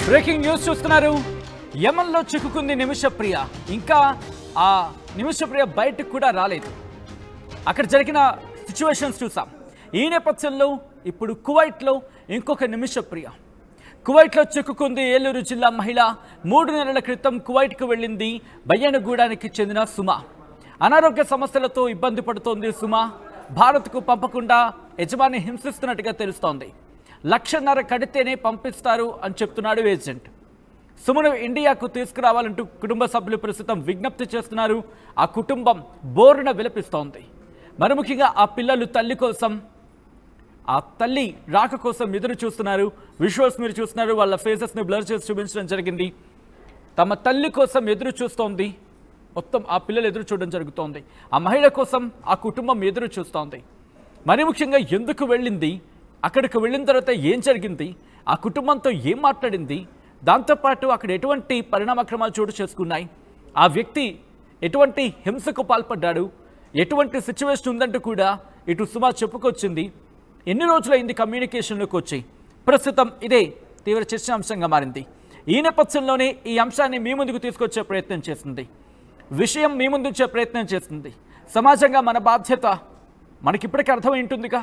Breaking news చూస్తున్నారు. యమన్లో చిక్కుకుంది నిమిషప్రియ. ఇంకా ఆ నిమిషప్రియ బయటకు కూడా రాలేదు. అక్కడ జరిగిన సిచ్యువేషన్స్ చూసాం. ఈ నేపథ్యంలో ఇప్పుడు కువైట్లో ఇంకొక నిమిషప్రియ కువైట్లో చిక్కుకుంది. ఏలూరు జిల్లా మహిళ 3 నెలల క్రితం కువైట్కు వెళ్ళింది. బయ్యనగూడానికి చెందిన సుమ అనారోగ్య సమస్యలతో ఇబ్బంది పడుతోంది. సుమ భారత్కు పంపకుండా యజమాని హింసిస్తున్నట్టుగా తెలుస్తోంది. 1.5 లక్షలు కడితేనే పంపిస్తారు అని చెప్తున్నాడు ఏజెంట్. సుమను ఇండియాకు తీసుకురావాలంటూ కుటుంబ సభ్యులు ప్రస్తుతం విజ్ఞప్తి చేస్తున్నారు. ఆ కుటుంబం బోరున విలపిస్తోంది. మరి ముఖ్యంగా ఆ పిల్లలు తల్లి కోసం, ఆ తల్లి రాక కోసం ఎదురు చూస్తున్నారు. విజువల్స్ మీరు చూస్తున్నారు. వాళ్ళ ఫేసెస్ని బ్లర్ చేసి చూపించడం జరిగింది. తమ తల్లి కోసం ఎదురు చూస్తోంది. మొత్తం ఆ పిల్లలు ఎదురు చూడడం జరుగుతోంది. ఆ మహిళ కోసం ఆ కుటుంబం ఎదురు చూస్తోంది. మరి ముఖ్యంగా ఎందుకు వెళ్ళింది, అక్కడికి వెళ్ళిన తర్వాత ఏం జరిగింది, ఆ కుటుంబంతో ఏం మాట్లాడింది, దాంతోపాటు అక్కడ ఎటువంటి పరిణామక్రమాలు చోటు చేసుకున్నాయి, ఆ వ్యక్తి ఎటువంటి హింసకు పాల్పడ్డాడు, ఎటువంటి సిచ్యువేషన్ ఉందంటూ కూడా ఇటు సుమ చెప్పుకొచ్చింది. ఎన్ని రోజులైంది కమ్యూనికేషన్లోకి వచ్చి, ప్రస్తుతం ఇదే తీవ్ర చర్చాంశంగా మారింది. ఈ నేపథ్యంలోనే ఈ అంశాన్ని మీ ముందుకు తీసుకొచ్చే ప్రయత్నం చేస్తుంది. విషయం మీ ముందుంచే ప్రయత్నం చేస్తుంది. సమాజంగా మన బాధ్యత మనకిప్పటికీ అర్థమై ఉంటుందిగా,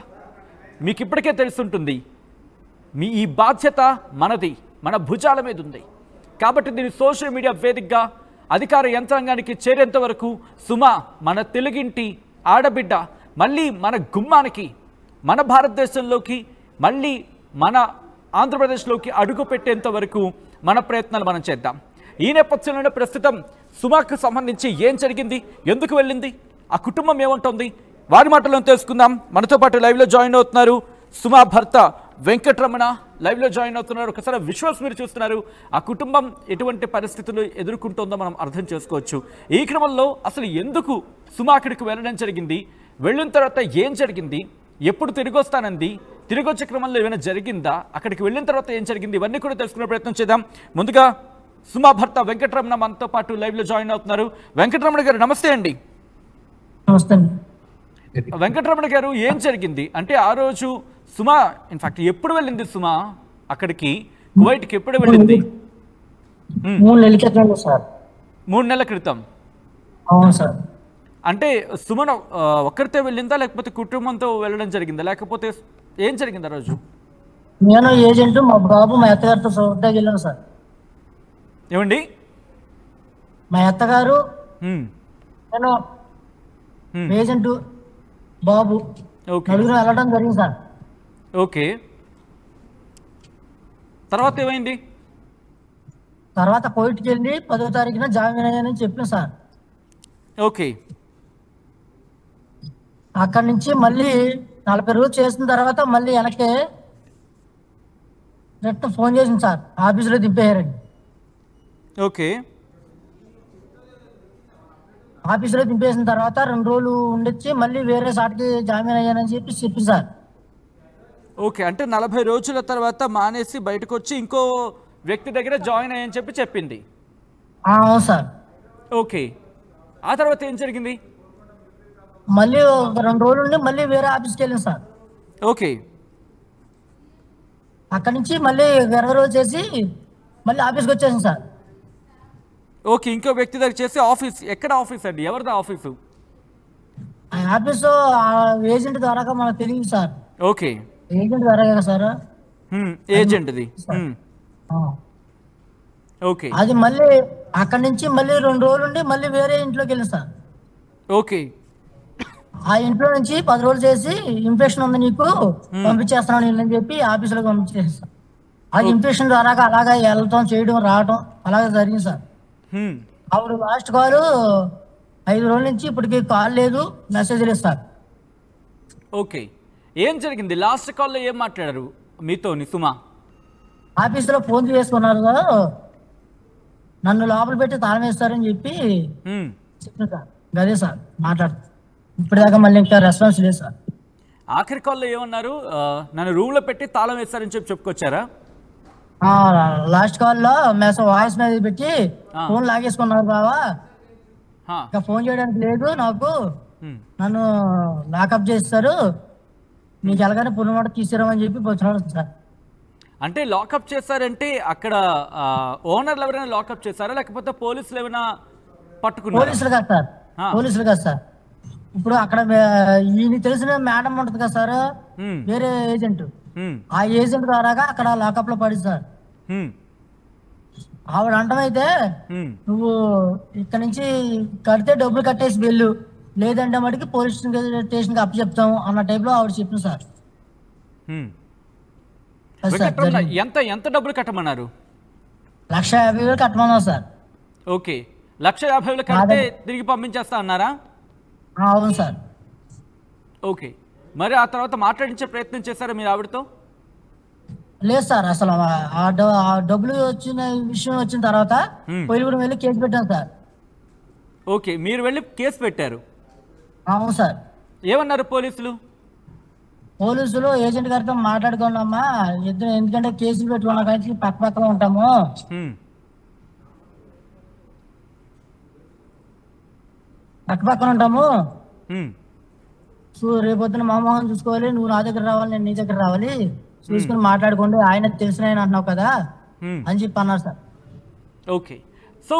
మీకు ఇప్పటికే తెలుసుంటుంది. ఈ బాధ్యత మనది, మన భుజాల మీద ఉంది. కాబట్టి దీన్ని సోషల్ మీడియా వేదికగా అధికార యంత్రాంగానికి చేరేంత వరకు సుమ మన తెలుగింటి ఆడబిడ్డ మళ్ళీ మన గుమ్మానికి, మన భారతదేశంలోకి, మళ్ళీ మన ఆంధ్రప్రదేశ్లోకి అడుగు పెట్టేంత వరకు మన ప్రయత్నాలు మనం చేద్దాం. ఈ నేపథ్యంలోనే ప్రస్తుతం సుమకు సంబంధించి ఏం జరిగింది, ఎందుకు వెళ్ళింది, ఆ కుటుంబం ఏమంటుంది, వారి మాటలను తెలుసుకుందాం. మనతో పాటు లైవ్లో జాయిన్ అవుతున్నారు సుమ భర్త వెంకటరమణ, లైవ్లో జాయిన్ అవుతున్నారు. ఒకసారి విజువల్స్ మీరు చూస్తున్నారు. ఆ కుటుంబం ఎటువంటి పరిస్థితులు ఎదుర్కొంటుందో మనం అర్థం చేసుకోవచ్చు. ఈ క్రమంలో అసలు ఎందుకు సుమ అక్కడికి వెళ్ళడం జరిగింది, వెళ్ళిన తర్వాత ఏం జరిగింది, ఎప్పుడు తిరిగి వస్తానంది, తిరిగి వచ్చే క్రమంలో ఏమైనా జరిగిందా, అక్కడికి వెళ్ళిన తర్వాత ఏం జరిగింది, ఇవన్నీ కూడా తెలుసుకునే ప్రయత్నం చేద్దాం. ముందుగా సుమ భర్త వెంకటరమణ మనతో పాటు లైవ్లో జాయిన్ అవుతున్నారు. వెంకటరమణ గారు నమస్తే అండి. నమస్తే. వెంకటరమణ గారు, ఏం జరిగింది అంటే ఆ రోజు సుమ ఇన్ఫాక్ట్ ఎప్పుడు వెళ్ళింది సుమ అక్కడికి, కువైట్కి ఎప్పుడు వెళ్ళింది? 3 నెలల క్రితం సార్. 3 నెలల క్రితం. అవును సార్. అంటే సుమన ఒక్కరితో వెళ్ళిందా, లేకపోతే కుటుంబంతో వెళ్ళడం జరిగిందా, లేకపోతే ఏం జరిగింది ఆ రోజు? నేను ఏజెంట్, మా బాబు మా అత్తగారితో చూడడానికి వెళ్ళాను సార్. ఏమండి? మా అత్తగారు, నేను ఏజెంట్, బాబు నలుగురు వెళ్ళడం జరిగింది సార్. ఓకే, తర్వాత ఏమైంది? తర్వాత కోర్టుకి వెళ్ళి 10వ తారీఖున జామీన్ అయ్యానని చెప్పాను సార్. ఓకే. అక్కడి నుంచి మళ్ళీ 40 రోజులు చేసిన తర్వాత మళ్ళీ వెనక్కి రిటర్న్ ఫోన్ చేసింది సార్, ఆఫీసులో దింపేయారండి. ఓకే. ఆఫీసులో దింపేసిన తర్వాత 2 రోజులు ఉండొచ్చి మళ్ళీ వేరే సాటికి జామీన్ అయ్యానని చెప్పింది సార్. ఓకే, అంటే 40 రోజుల తర్వాత మానేసి బయటకు వచ్చి ఇంకో వ్యక్తి దగ్గర జాయిన్ అయ్యని చెప్పింది. అవును సార్. ఓకే, ఆ తర్వాత ఏం జరిగింది? మళ్ళీ ఒక 2 రోజులు ఉండి మళ్ళీ వేరే ఆఫీస్కి వెళ్ళింది సార్. ఓకే. అక్కడి నుంచి మళ్ళీ 20 రోజులు చేసి మళ్ళీ ఆఫీస్కి వచ్చేసింది సార్. ఓకే, ఇంకో వ్యక్తి దగ్గర చేసి ఆఫీస్, ఎక్కడ ఆఫీస్ అండి, ఎవరిదా ఆఫీసు? ఆ ఆఫీసు ఏజెంట్ ద్వారా మనకు తెలియదు సార్. ఓకే, ఏజెంట్ ద్వారా కదా సార్. ఏజెంట్ది. ఓకే. అది మళ్ళీ అక్కడి నుంచి మళ్ళీ 2 రోజులు ఉండి మళ్ళీ వేరే ఇంట్లోకి వెళ్ళింది సార్. ఓకే. ఆ ఇంట్లో నుంచి 10 రోజులు చేసి ఇన్ఫెక్షన్ ఉంది నీకు పంపించేస్తున్నాను అని చెప్పి ఆఫీసులోకి పంపించేస్తాను. ఆ ఇన్ఫెక్షన్ ద్వారా అలాగా వెళ్ళటం, చేయడం, రావటం అలాగే జరిగింది సార్. అప్పుడు లాస్ట్ కాల్ 5 రోజుల నుంచి ఇప్పటికి కాల్ లేదు, మెసేజ్ లేదు సార్. ఓకే, ఏం జరిగింది? లాస్ట్ కాల్లో ఏం మాట్లాడారు మీతో సుమ? ఆఫీసులో ఫోన్ చేసుకున్నారు, నన్ను లోపల పెట్టి తాళం వేస్తారని చెప్పి చెప్పాను సార్. అదే సార్ మాట్లాడుతుంది. ఇప్పటిదాకా మళ్ళీ ఇంకా రెస్పాన్స్ లేదు సార్. ఆఖరి కాల్లో ఏమన్నారు? నన్ను రూమ్లో పెట్టి తాళం వేస్తారని చెప్పుకొచ్చారా? లాస్ట్ కాల్లో వాయిస్ మీద పెట్టి ఫోన్ లాగేసుకున్నారు బావా, ఇంకా ఫోన్ చేయడానికి లేదు నాకు, నన్ను లాకప్ చేస్తారు, నీకు ఎలాగైనా పునమాట తీసుకురామని చెప్పి వచ్చినాడు సార్. అంటే లాకప్ చేశారంటే అక్కడ ఓనర్లు ఎవరైనా లాకప్ చేశారా లేకపోతే పోలీసులు ఏమైనా పట్టుకున్నారా? పోలీసులు కాదు సార్, పోలీసులు కాదు సార్. ఇప్పుడు అక్కడ ఈయన తెలిసిన మేడం ఉంటుంది కదా సార్, వేరే ఏజెంట్, ఆ ఏజెంట్ ద్వారాగా అక్కడ లాకప్ లో పడింది సార్. ఆవిడ అంటమైతే నువ్వు ఇక్కడ నుంచి కడితే డబ్బులు కట్టేసి వెళ్ళు, లేదంటే మటుకి పోలీస్ స్టేషన్ కి అప్పు చెప్తాము అన్న టైప్ లో ఆవిడ చెప్పింది సార్. ఎంత ఎంత డబ్బులు కట్టమన్నారు? 1,50,000 కట్టమన్నారు సార్. ఓకే, 1,50,000 కడితే తిరిగి పంపించేస్తా అన్నారా? అవును సార్. ఓకే, మరి ఆ తర్వాత మాట్లాడించే ప్రయత్నం చేశారా మీరు ఆవిడతో? లేదు సార్, అసలు ఆ డబ్బులు వచ్చిన విషయం వచ్చిన తర్వాత పోలీసులు వెళ్ళి కేసు పెట్టాను సార్. ఓకే, మీరు వెళ్ళి కేసు పెట్టారు? అవును సార్. ఏమన్నారు పోలీసులు? పోలీసులు ఏజెంట్ గారితో మాట్లాడుకున్నామా ఇద్దరు, ఎందుకంటే కేసులు పెట్టుకున్న కానీ పక్క పక్కన ఉంటాము, పక్క పక్కన ఉంటాము, రేపొద్దున మా మొహం చూసుకోవాలి, నువ్వు నా దగ్గర రావాలి, నేను నీ దగ్గర రావాలి, చూసుకుని మాట్లాడుకోండి, ఆయన తెలిసిన ఆయన అంటున్నావు కదా అని చెప్పి అన్నారు సార్. ఓకే, సో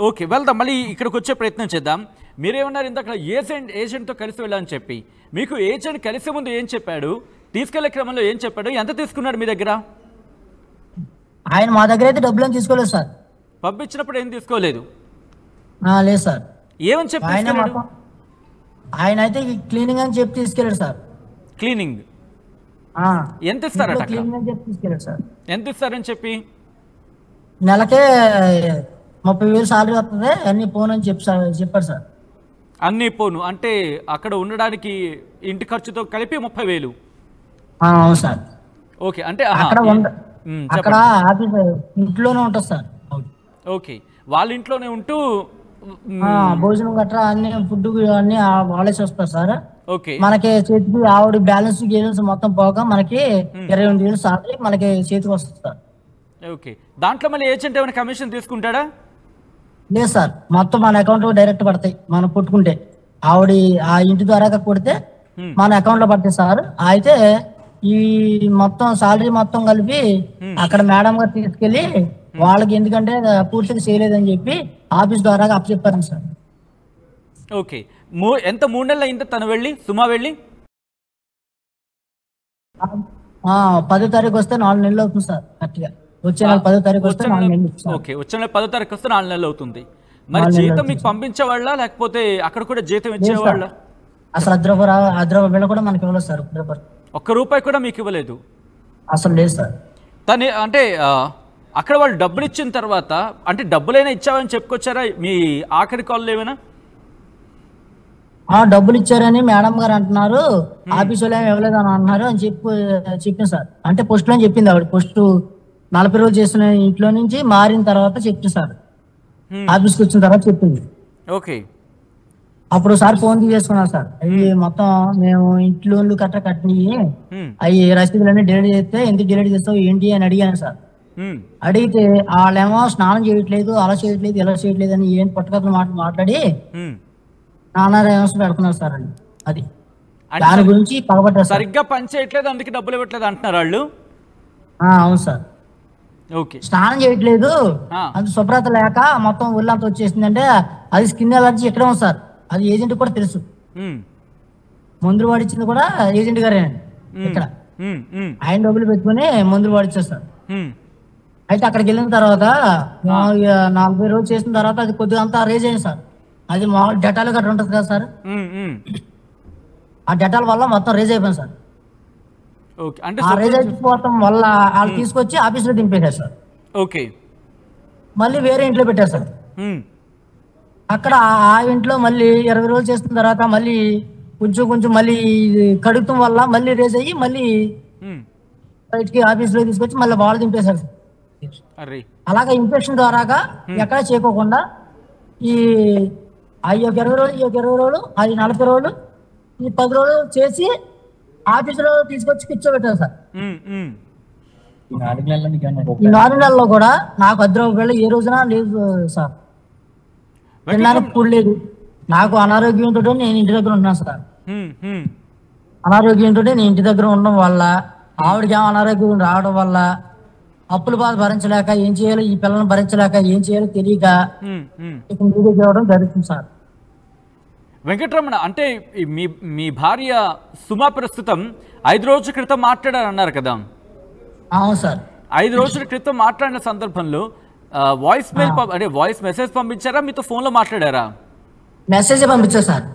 ఓకే వెళ్దాం, మళ్ళీ ఇక్కడికి వచ్చే ప్రయత్నం చేద్దాం. మీరేమన్నారు ఇందాక ఏజెంట్తో కలిసి వెళ్ళాలని చెప్పి, మీకు ఏజెంట్ కలిసే ముందు ఏం చెప్పాడు, తీసుకెళ్లే క్రమంలో ఏం చెప్పాడు, ఎంత తీసుకున్నాడు మీ దగ్గర? ఆయన మా దగ్గర అయితే డబ్బులు ఏం తీసుకోలేదు సార్. పంపించినప్పుడు ఏం తీసుకోలేదు? లేదు సార్. ఏమని చెప్పి ఆయన అయితే క్లీనింగ్ అని చెప్పి తీసుకెళ్ళాడు సార్. క్లీనింగ్ ఎంత ఇస్తారట? క్లీనింగ్ అని చెప్పి తీసుకెళ్ళాడు సార్. ఎంత ఇస్తారని చెప్పి? నెలకే 30,000 సాలరీ వస్తుంది, అన్ని పోను అని చెప్పారు సార్. అన్ని పోను అంటే అక్కడ ఉండడానికి ఇంటి ఖర్చుతో కలిపి 30,000? అవును సార్. ఓకే, అంటే అక్కడ ఆఫీస్ ఇంట్లోనే ఉంటుంది సార్. ఓకే, వాళ్ళ ఇంట్లోనే ఉంటూ భోజనం గట్రా అన్ని ఫుడ్ అన్ని వాళ్ళే చూస్తారు సార్. ఓకే, మనకి చేతికి ఆవిడ బ్యాలెన్స్ మొత్తం పోగా మనకి 22,000 సాలరీ మనకి చేతికి వస్తుంది సార్. ఓకే, దాంట్లో మళ్ళీ ఏజెంట్ ఏమైనా కమిషన్ తీసుకుంటాడా? లేదు సార్, మొత్తం మన అకౌంట్ లో డైరెక్ట్ పడతాయి. మనం పుట్టుకుంటే ఆవిడ ఆ ఇంటి ద్వారా కొడితే మన అకౌంట్ లో పడతాయి సార్. అయితే ఈ మొత్తం సాలరీ మొత్తం కలిపి అక్కడ మేడం గారు తీసుకెళ్లి వాళ్ళకి, ఎందుకంటే పూర్తిగా చేయలేదని చెప్పి ఆఫీస్ ద్వారా అప్పచెప్పారు సార్. ఓకే, ఎంత 3 నెలలు అయిందో తను వెళ్ళి, సుమా వెళ్ళి? 10వ తారీఖు వస్తే 4 నెలలు అవుతుంది సార్. కరెక్ట్గా వచ్చే నెల 10వ తారీఖు వస్తే 4 నెలలు. ఓకే, వచ్చే నెల 10వ తారీఖు వస్తే 4 నెలలు అవుతుంది. మరి జీతం మీకు పంపించేవాళ్ళ లేకపోతే అక్కడ కూడా జీతం ఇచ్చేవాళ్ళ? అసలు అద్రవ బిళ్ళ కూడా మనకి ఇవ్వలేదు సార్. ₹1 కూడా మీకు ఇవ్వలేదు? అసలు లేదు సార్. తను అంటే అక్కడ వాళ్ళు డబ్బులు ఇచ్చిన తర్వాత అంటే డబ్బులైనా ఇచ్చావని చెప్పుకొచ్చారా మీ ఆఖరి కాల్లో ఏమైనా? డబ్బులు ఇచ్చారని మేడం గారు అంటున్నారు, ఆఫీస్ వాళ్ళు ఏమి ఇవ్వలేదు అని అంటున్నారు అని చెప్పింది సార్. అంటే పోస్ట్ లో చెప్పింది ఆవిడ. పోస్ట్ 40 రోజులు చేసిన ఇంట్లో నుంచి మారిన తర్వాత చెప్పింది సార్. ఆఫీస్కి వచ్చిన తర్వాత చెప్పింది. ఓకే, అప్పుడు సార్ ఫోన్ తీసుకున్నారు సార్. అవి మొత్తం మేము ఇంట్లో కట్ట కట్టినవి, అవి రసీదులన్నీ డిలీట్ చేస్తే ఎందుకు డిలీట్ చేస్తావు ఏంటి అని అడిగాను సార్. అడిగితే వాళ్ళేమో స్నానం చేయట్లేదు, అలా చేయట్లేదు, ఇలా చేయట్లేదు అని ఏం పట్టుకథలు మాట్లాడి నానా రేమస్ పెడుతున్నారు సార్. అని అది దాని గురించి పగబట్టారు. సరిగ్గా పని చేయట్లేదు అందుకే డబ్బులు ఇవ్వట్లేదు అంటున్నారు వాళ్ళు? అవును సార్. ఓకే, స్నానం చేయట్లేదు, అది శుభ్రత లేక మొత్తం ఒళ్ళంతా వచ్చేసిందంటే అది స్కిన్ ఎలర్జీ ఎక్కడ ఉంది సార్. అది ఏజెంట్ కూడా తెలుసు. మందులు వాడిచ్చింది కూడా ఏజెంట్ గారేనండి ఇక్కడ. ఆయన డబ్బులు పెట్టుకుని మందులు వాడిచ్చారు సార్. అయితే అక్కడికి వెళ్ళిన తర్వాత 40 రోజులు చేసిన తర్వాత అది కొద్దిగా అంతా రేజ్ అయింది సార్. అది మామూలు డెటాల్ గట్రా ఉంటుంది కదా సార్, ఆ డెటాల్ వల్ల మొత్తం రేజ్ అయిపోయింది సార్. ఆ రేజ్ అయిపోవటం వల్ల వాళ్ళు తీసుకొచ్చి ఆఫీస్లో దింపేశారు సార్. ఓకే, మళ్ళీ వేరే ఇంట్లో పెట్టారు సార్. అక్కడ ఆ ఇంట్లో మళ్ళీ 20 రోజులు చేసిన తర్వాత మళ్ళీ కొంచెం మళ్ళీ కడుగుతాం వల్ల మళ్ళీ రేజ్ అయ్యి మళ్ళీ బయటికి ఆఫీస్లో తీసుకొచ్చి మళ్ళీ వాళ్ళు దింపేశారు సార్. అలాగా ఇన్ఫెక్షన్ ద్వారాగా ఎక్కడ చేయకోకుండా ఈ అవి ఒక 20 రోజులు, ఈ ఒక 20 రోజులు, అది 40 రోజులు, ఈ 10 రోజులు చేసి ఆఫీసులో తీసుకొచ్చి కూర్చోబెట్టారు సార్. ఈ 4 నెలల్లో కూడా నాకు ₹10 ఏ రోజున లేదు సార్. తినడానికి ఫుడ్ లేదు. నాకు అనారోగ్యంతో నేను ఇంటి దగ్గర ఉంటున్నాను సార్. అనారోగ్యంతో నేను ఇంటి దగ్గర ఉండడం వల్ల ఆవిడకి ఏమో అనారోగ్యం రావడం వల్ల అప్పుల బాధ భరించలేక ఏం చేయాలో, ఈ పిల్లల్ని భరించలేక ఏం చేయాలో తెలియక ఇక మీడియా చేయడం జరుగుతుంది సార్. వెంకటరమణ, అంటే మీ భార్య సుమా ప్రస్తుతం 5 రోజుల క్రితం మాట్లాడారన్నారు కదా? అవును సార్. 5 రోజుల క్రితం మాట్లాడిన సందర్భంలో వాయిస్ మెయిల్ అంటే వాయిస్ మెసేజ్ పంపించారా, మీతో ఫోన్లో మాట్లాడారా? మెసేజ్ పంపించారు సార్.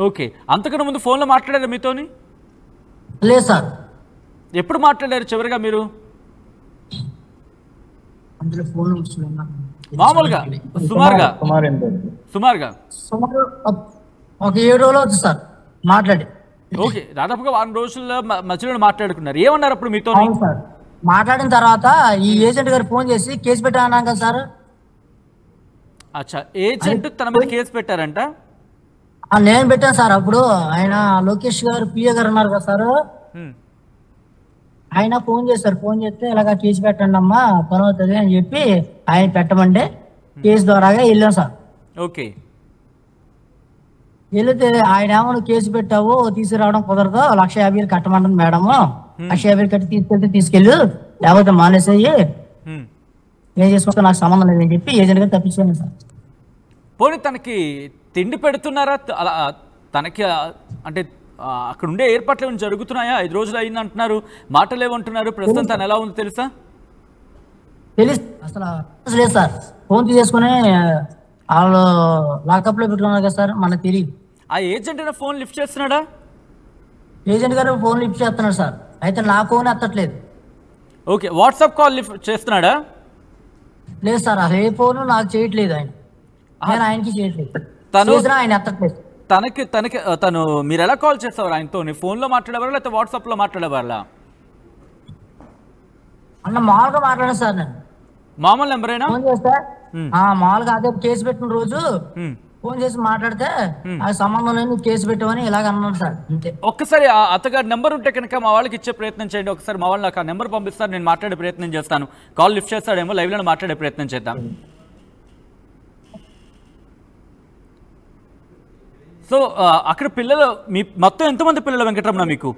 ఓకే, అంతకన్నా ముందు ఫోన్లో మాట్లాడారా మీతోని? లేదు సార్. ఎప్పుడు మాట్లాడారు చివరిగా మీరు? అందులో ఫోన్ మామూలుగా సుమారుగా సుమారు ఒక 7 రోజులు అవుతుంది సార్ మాట్లాడి. ఓకే, దాదాపుగా 1 రోజుల్లో మధ్యలో మాట్లాడుకున్నారు. ఏమన్నారు అప్పుడు మీతో? సార్ మాట్లాడిన తర్వాత ఈ ఏజెంట్ గారు ఫోన్ చేసి కేసు పెట్టా అన్నాం కదా సార్. అచ్చా, ఏజెంట్ తన మీద కేసు పెట్టారంట? నేను పెట్టాను సార్. అప్పుడు ఆయన లోకేష్ గారు పిఏ గారు ఉన్నారు కదా సార్, ఆయన ఫోన్ చేశారు. ఫోన్ చేస్తే ఇలాగ కేసు పెట్టండి అమ్మా, పని అవుతుంది అని చెప్పి ఆయన పెట్టమంటే కేసు ద్వారాగా వెళ్ళాం సార్. ఓకే, వెళితే ఆయన ఏమో నువ్వు కేసు పెట్టావు, తీసుకురావడం కుదరదు, 1,50,000 కట్టమంటుంది మేడము, 1,50,000 కట్టి తీసుకెళ్ళు, లేకపోతే మానేసేయి, ఏం చేసుకుంటే నాకు సంబంధం లేదని చెప్పి ఏజెంట్ గారు తప్పించాను సార్. పోనీ తనకి తిండి పెడుతున్నారా? తనకి అంటే అక్కడ ఉండే ఏర్పాట్లు ఏమైనా జరుగుతున్నాయా? 5 రోజులు అయింది అంటున్నారు, మాటలు ఏమంటున్నారు? ప్రస్తుతం తను ఎలా ఉందో తెలుసా? అసలు లేదు సార్. ఫోన్ తీసేసుకుని వాళ్ళు లాకప్ లో పెట్టుకున్నారు కదా సార్, మనకు తెలియదు. ఆ ఏజెంట్ ఫోన్ లిఫ్ట్ చేస్తున్నాడా? ఏజెంట్ గారు ఫోన్ లిఫ్ట్ చేస్తున్నాడు సార్, అయితే నా ఫోన్ ఎత్తట్లేదు. ఓకే, వాట్సాప్ కాల్ లిఫ్ట్ చేస్తున్నాడా? లేదు సార్, అసలు ఏ ఫోన్ నాకు చేయట్లేదు ఆయన, నేను ఆయనకి చేయట్లేదు. ఆయన ఎత్తట్లేదు. తను మీరు ఎలా కాల్ చేసేవారు ఆయనతో? ఫోన్లో మాట్లాడేవారా లేకపోతే వాట్సాప్లో మాట్లాడేవారా? అన్న మామూలుగా మాట్లాడాను సార్. నేను మామూలు నెంబరేనా? ఫోన్ చేస్తే మామూలుగా అదే కేసు పెట్టిన రోజు ఫోన్ చేసి మాట్లాడితే అది సంబంధం లేదు, కేసు పెట్టామని ఇలాగ అన్నాను సార్. అంతే. ఒక్కసారి అతగారి నెంబర్ ఉంటే కనుక మా వాళ్ళకి ఇచ్చే ప్రయత్నం చేయండి. ఒకసారి మా వాళ్ళు నాకు ఆ నెంబర్ పంపిస్తారు, నేను మాట్లాడే ప్రయత్నం చేస్తాను. కాల్ లిఫ్ట్ చేస్తాడేమో, లైవ్లో మాట్లాడే ప్రయత్నం చేద్దాం. సో అక్కడ పిల్లలు మొత్తం ఎంతమంది పిల్లలు వెంకటరమణ మీకు?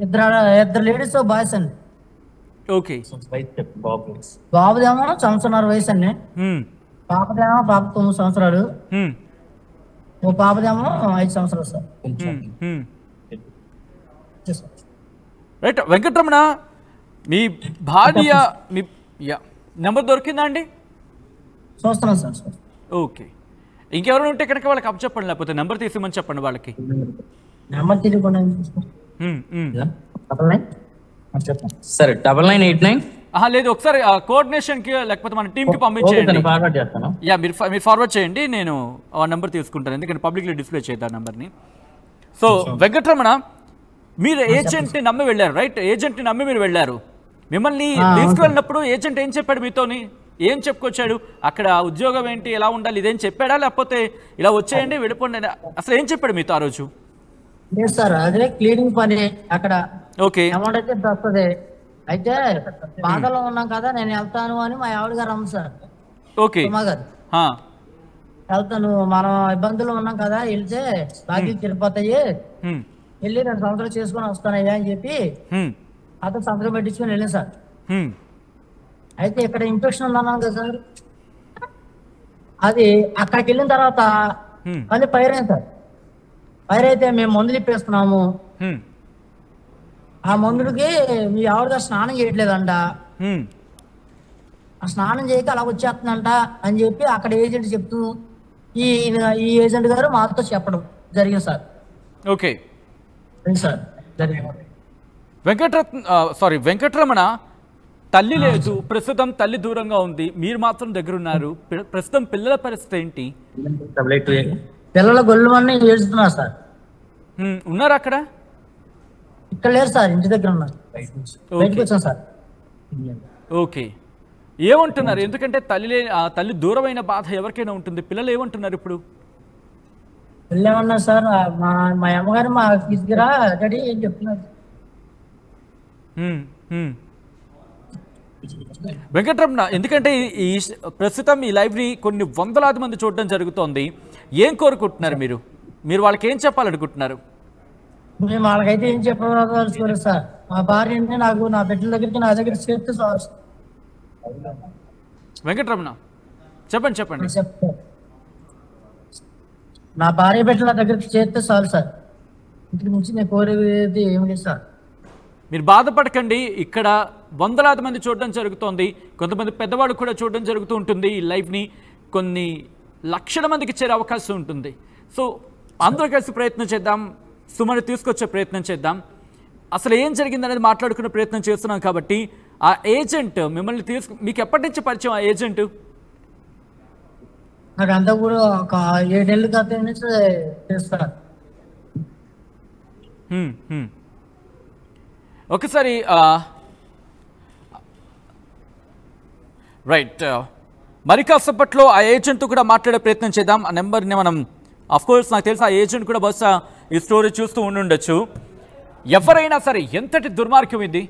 ఇద్దరు లేడీస్ బాయ్స్ అండి. ఓకే, బాబుదేమో 1.5 సంవత్సరాల వయసు అండి, పాపదేమో 9 సంవత్సరాలు, ఓ పాపదేమో 5 సంవత్సరాలు సార్. రైట్ వెంకటరమణ, మీ భార్య మీ నెంబర్ దొరికిందా అండి? చూస్తున్నాను సార్. ఓకే, ఇంకెవరైనా ఉంటే కనుక వాళ్ళకి అప్ చెప్పండి, లేకపోతే నెంబర్ తీసిమని చెప్పండి వాళ్ళకి. నెంబర్ తెలియకుండా సరే 9989. లేదు, ఒకసారి కోఆర్డినేషన్ కి లేకపోతే మన టీమ్ కి పంపించేయండి. యా, మీరు ఫార్వర్డ్ చేయండి, నేను ఆ నెంబర్ తీసుకుంటాను, ఎందుకంటే పబ్లిక్ లో డిస్ప్లే చేద్దాం నెంబర్ ని. సో వెంకటరమణ, మీరు ఏజెంట్ ని నమ్మి వెళ్ళారు, రైట్? ఏజెంట్ ని నమ్మి మీరు వెళ్ళారు. మిమ్మల్ని తీసుకువెళ్ళినప్పుడు ఏజెంట్ ఏం చెప్పాడు మీతోని? ఏం చెప్పుకొచ్చాడు? అక్కడ ఉద్యోగం ఏంటి, ఎలా ఉండాలి, ఇదేం చెప్పాడా, లేకపోతే ఇలా వచ్చేయండి వెళ్ళిపోండి, అసలు ఏం చెప్పాడు మీతో ఆ రోజు? లేదు సార్, అదే క్లీనింగ్ పని అక్కడ. ఓకే, అమౌంట్ అయితే వస్తుంది, అయితే బాధలో ఉన్నాం కదా నేను వెళ్తాను అని మా ఆవిడ గారు అమ్మ సార్. ఓకే, వెళ్తాను, మనం ఇబ్బందులు ఉన్నాం కదా, వెళ్తే బాకీలు తిరిగిపోతాయి, వెళ్ళి 2 సంవత్సరాలు చేసుకుని వస్తానయ్యా అని చెప్పి అతను సంతకం పెట్టించుకొని వెళ్ళాను సార్. అయితే ఇక్కడ ఇన్ఫెక్షన్ ఉందన్నాను కదా సార్, అది అక్కడికి వెళ్ళిన తర్వాత మళ్ళీ ఫైర్ అయింది సార్. ఫైర్ అయితే మేము మందులు ఇప్పేస్తున్నాము, ఆ మందులకి మీ ఆవిడగా స్నానం చేయట్లేదంట, ఆ స్నానం చేయక అలా వచ్చేస్తుందంట అని చెప్పి అక్కడ ఏజెంట్ చెప్తూ ఈ ఏజెంట్ గారు మాతో చెప్పడం జరిగింది సార్. ఓకే సార్, జరిగింది. వెంకటరమణ, తల్లి లేదు ప్రస్తుతం, తల్లి దూరంగా ఉంది, మీరు మాత్రం దగ్గర ఉన్నారు. ప్రస్తుతం పిల్లల పరిస్థితి ఏంటి? పిల్లల గొల్లుమని ఏడుస్తున్నారు సార్. ఉన్నారు అక్కడ? ఇక్కడ లేరు సార్, ఇంటి దగ్గర ఉన్నారు, బయటకు వచ్చాం సార్. ఓకే, ఏమంటున్నారు? ఎందుకంటే తల్లి దూరమైన బాధ ఎవరికైనా ఉంటుంది. పిల్లలు ఏమంటున్నారు ఇప్పుడు? పిల్లలు ఏమన్నారు సార్, మా అమ్మగారు మా తీసుకురా డాడీ ఏం చెప్తున్నారు. వెంకటరమణ, ఎందుకంటే ఈ ప్రస్తుతం ఈ లైబ్రరీ కొన్ని వందలాది మంది చూడడం జరుగుతోంది. ఏం కోరుకుంటున్నారు మీరు? వాళ్ళకి ఏం చెప్పాలనుకుంటున్నారు? మేము వాళ్ళకైతే ఏం చెప్పదలుచుకోలేదు సార్. మా భార్య అంటే నాకు నా బిడ్డల దగ్గరికి నా దగ్గర చేస్తే సార్ వెంకటరమణ చెప్పండి చెప్పండి. చెప్తారు. నా భార్య బిడ్డల దగ్గరికి చేస్తే చాలు సార్. ఇంటికి నుంచి నేను కోరేది ఏమి లేదు సార్. మీరు బాధపడకండి. ఇక్కడ వందలాది మంది చూడడం జరుగుతోంది. కొంతమంది పెద్దవాళ్ళు కూడా చూడడం జరుగుతూ ఉంటుంది. ఈ లైవ్ని కొన్ని లక్షల మందికి చేరే అవకాశం ఉంటుంది. సో అందరూ కలిసి ప్రయత్నం చేద్దాం, సుమని తీసుకొచ్చే ప్రయత్నం చేద్దాం. అసలు ఏం జరిగిందనేది మాట్లాడుకునే ప్రయత్నం చేస్తున్నాం. కాబట్టి ఆ ఏజెంట్ మిమ్మల్ని మీకు ఎప్పటి నుంచి పరిచయం ఆ ఏజెంట్? నాకు అంతా కూడా ఒక 7 నెలల క్రితం నుంచి చేస్తారు. ఒకసారి రైట్, మరి కాసేపట్లో ఆ ఏజెంట్ కూడా మాట్లాడే ప్రయత్నం చేద్దాం. ఆ నెంబర్ని మనం కోర్స్ నాకు తెలిసి ఆ ఏజెంట్ కూడా బహుశా ఈ స్టోరీ చూస్తూ ఉండుండొచ్చు. ఎవరైనా సరే ఎంతటి దుర్మార్గం ఇది.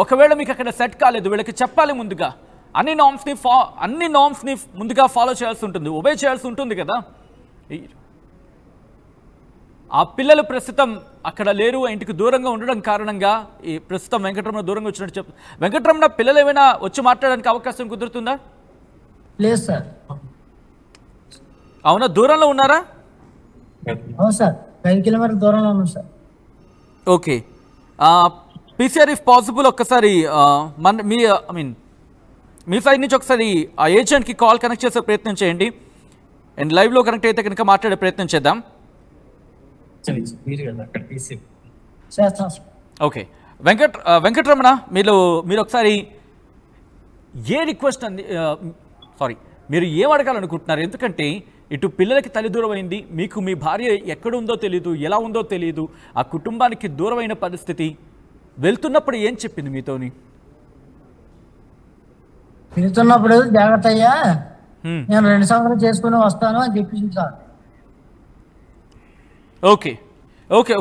ఒకవేళ మీకు అక్కడ సెట్ కాలేదు, వీళ్ళకి చెప్పాలి ముందుగా. అన్ని నామ్స్ని ముందుగా ఫాలో చేయాల్సి ఉంటుంది, ఒబే చేయాల్సి ఉంటుంది కదా. ఆ పిల్లలు ప్రస్తుతం అక్కడ లేరు, ఇంటికి దూరంగా ఉండడం కారణంగా ఈ ప్రస్తుతం వెంకటరమణ దూరంగా వచ్చినట్టు చెప్పు. వెంకటరమణ పిల్లలు ఏమైనా వచ్చి మాట్లాడడానికి అవకాశం కుదురుతుందా? లేదు సార్. అవునా, దూరంలో ఉన్నారా? అవును సార్, 5 కిలోమీటర్ల దూరంలో ఉన్నాం sir. Okay, PCR if possible ఒక్కసారి మీ సైడ్ నుంచి ఒకసారి ఆ ఏజెంట్కి కాల్ కనెక్ట్ చేసే ప్రయత్నం చేయండి. అండ్ లైవ్లో కనెక్ట్ అయితే కనుక మాట్లాడే ప్రయత్నం చేద్దాం. ఓకే, వెంకటరమణ మీరు ఒకసారి ఏ రిక్వెస్ట్ మీరు ఏం అడగాలనుకుంటున్నారు? ఎందుకంటే ఇటు పిల్లలకి తల్లి దూరం అయింది, మీకు మీ భార్య ఎక్కడ ఉందో తెలియదు, ఎలా ఉందో తెలియదు, ఆ కుటుంబానికి దూరమైన పరిస్థితి. వెళ్తున్నప్పుడు ఏం చెప్పింది మీతోని? వెళ్తున్నప్పుడు జాగ్రత్త అయ్యా, నేను 2 సంవత్సరాలు చేసుకుని వస్తాను అని చెప్పింది సార్. ఓకే,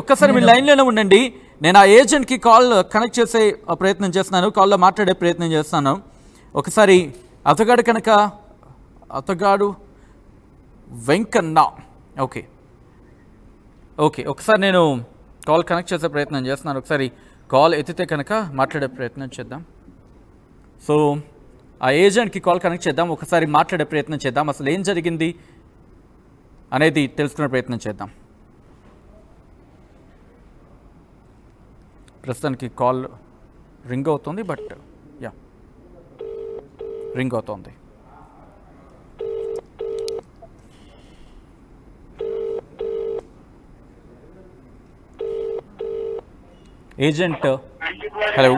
ఒక్కసారి మీ లైన్లోనే ఉండండి. నేను ఆ ఏజెంట్కి కాల్ కనెక్ట్ చేసే ప్రయత్నం చేస్తున్నాను, కాల్లో మాట్లాడే ప్రయత్నం చేస్తాను. ఒకసారి అతగాడు వెంకన్న. ఓకే, ఒకసారి నేను కాల్ కనెక్ట్ చేసే ప్రయత్నం చేస్తున్నాను. ఒకసారి కాల్ ఎత్తితే కనుక మాట్లాడే ప్రయత్నం చేద్దాం. సో ఆ ఏజెంట్కి కాల్ కనెక్ట్ చేద్దాం, ఒకసారి మాట్లాడే ప్రయత్నం చేద్దాం. అసలు ఏం జరిగింది అనేది తెలుసుకునే ప్రయత్నం చేద్దాం. ప్రస్తుతానికి కాల్ రింగ్ అవుతుంది, బట్ రింగ్ అవుతుంది. ఏజెంట్ హలో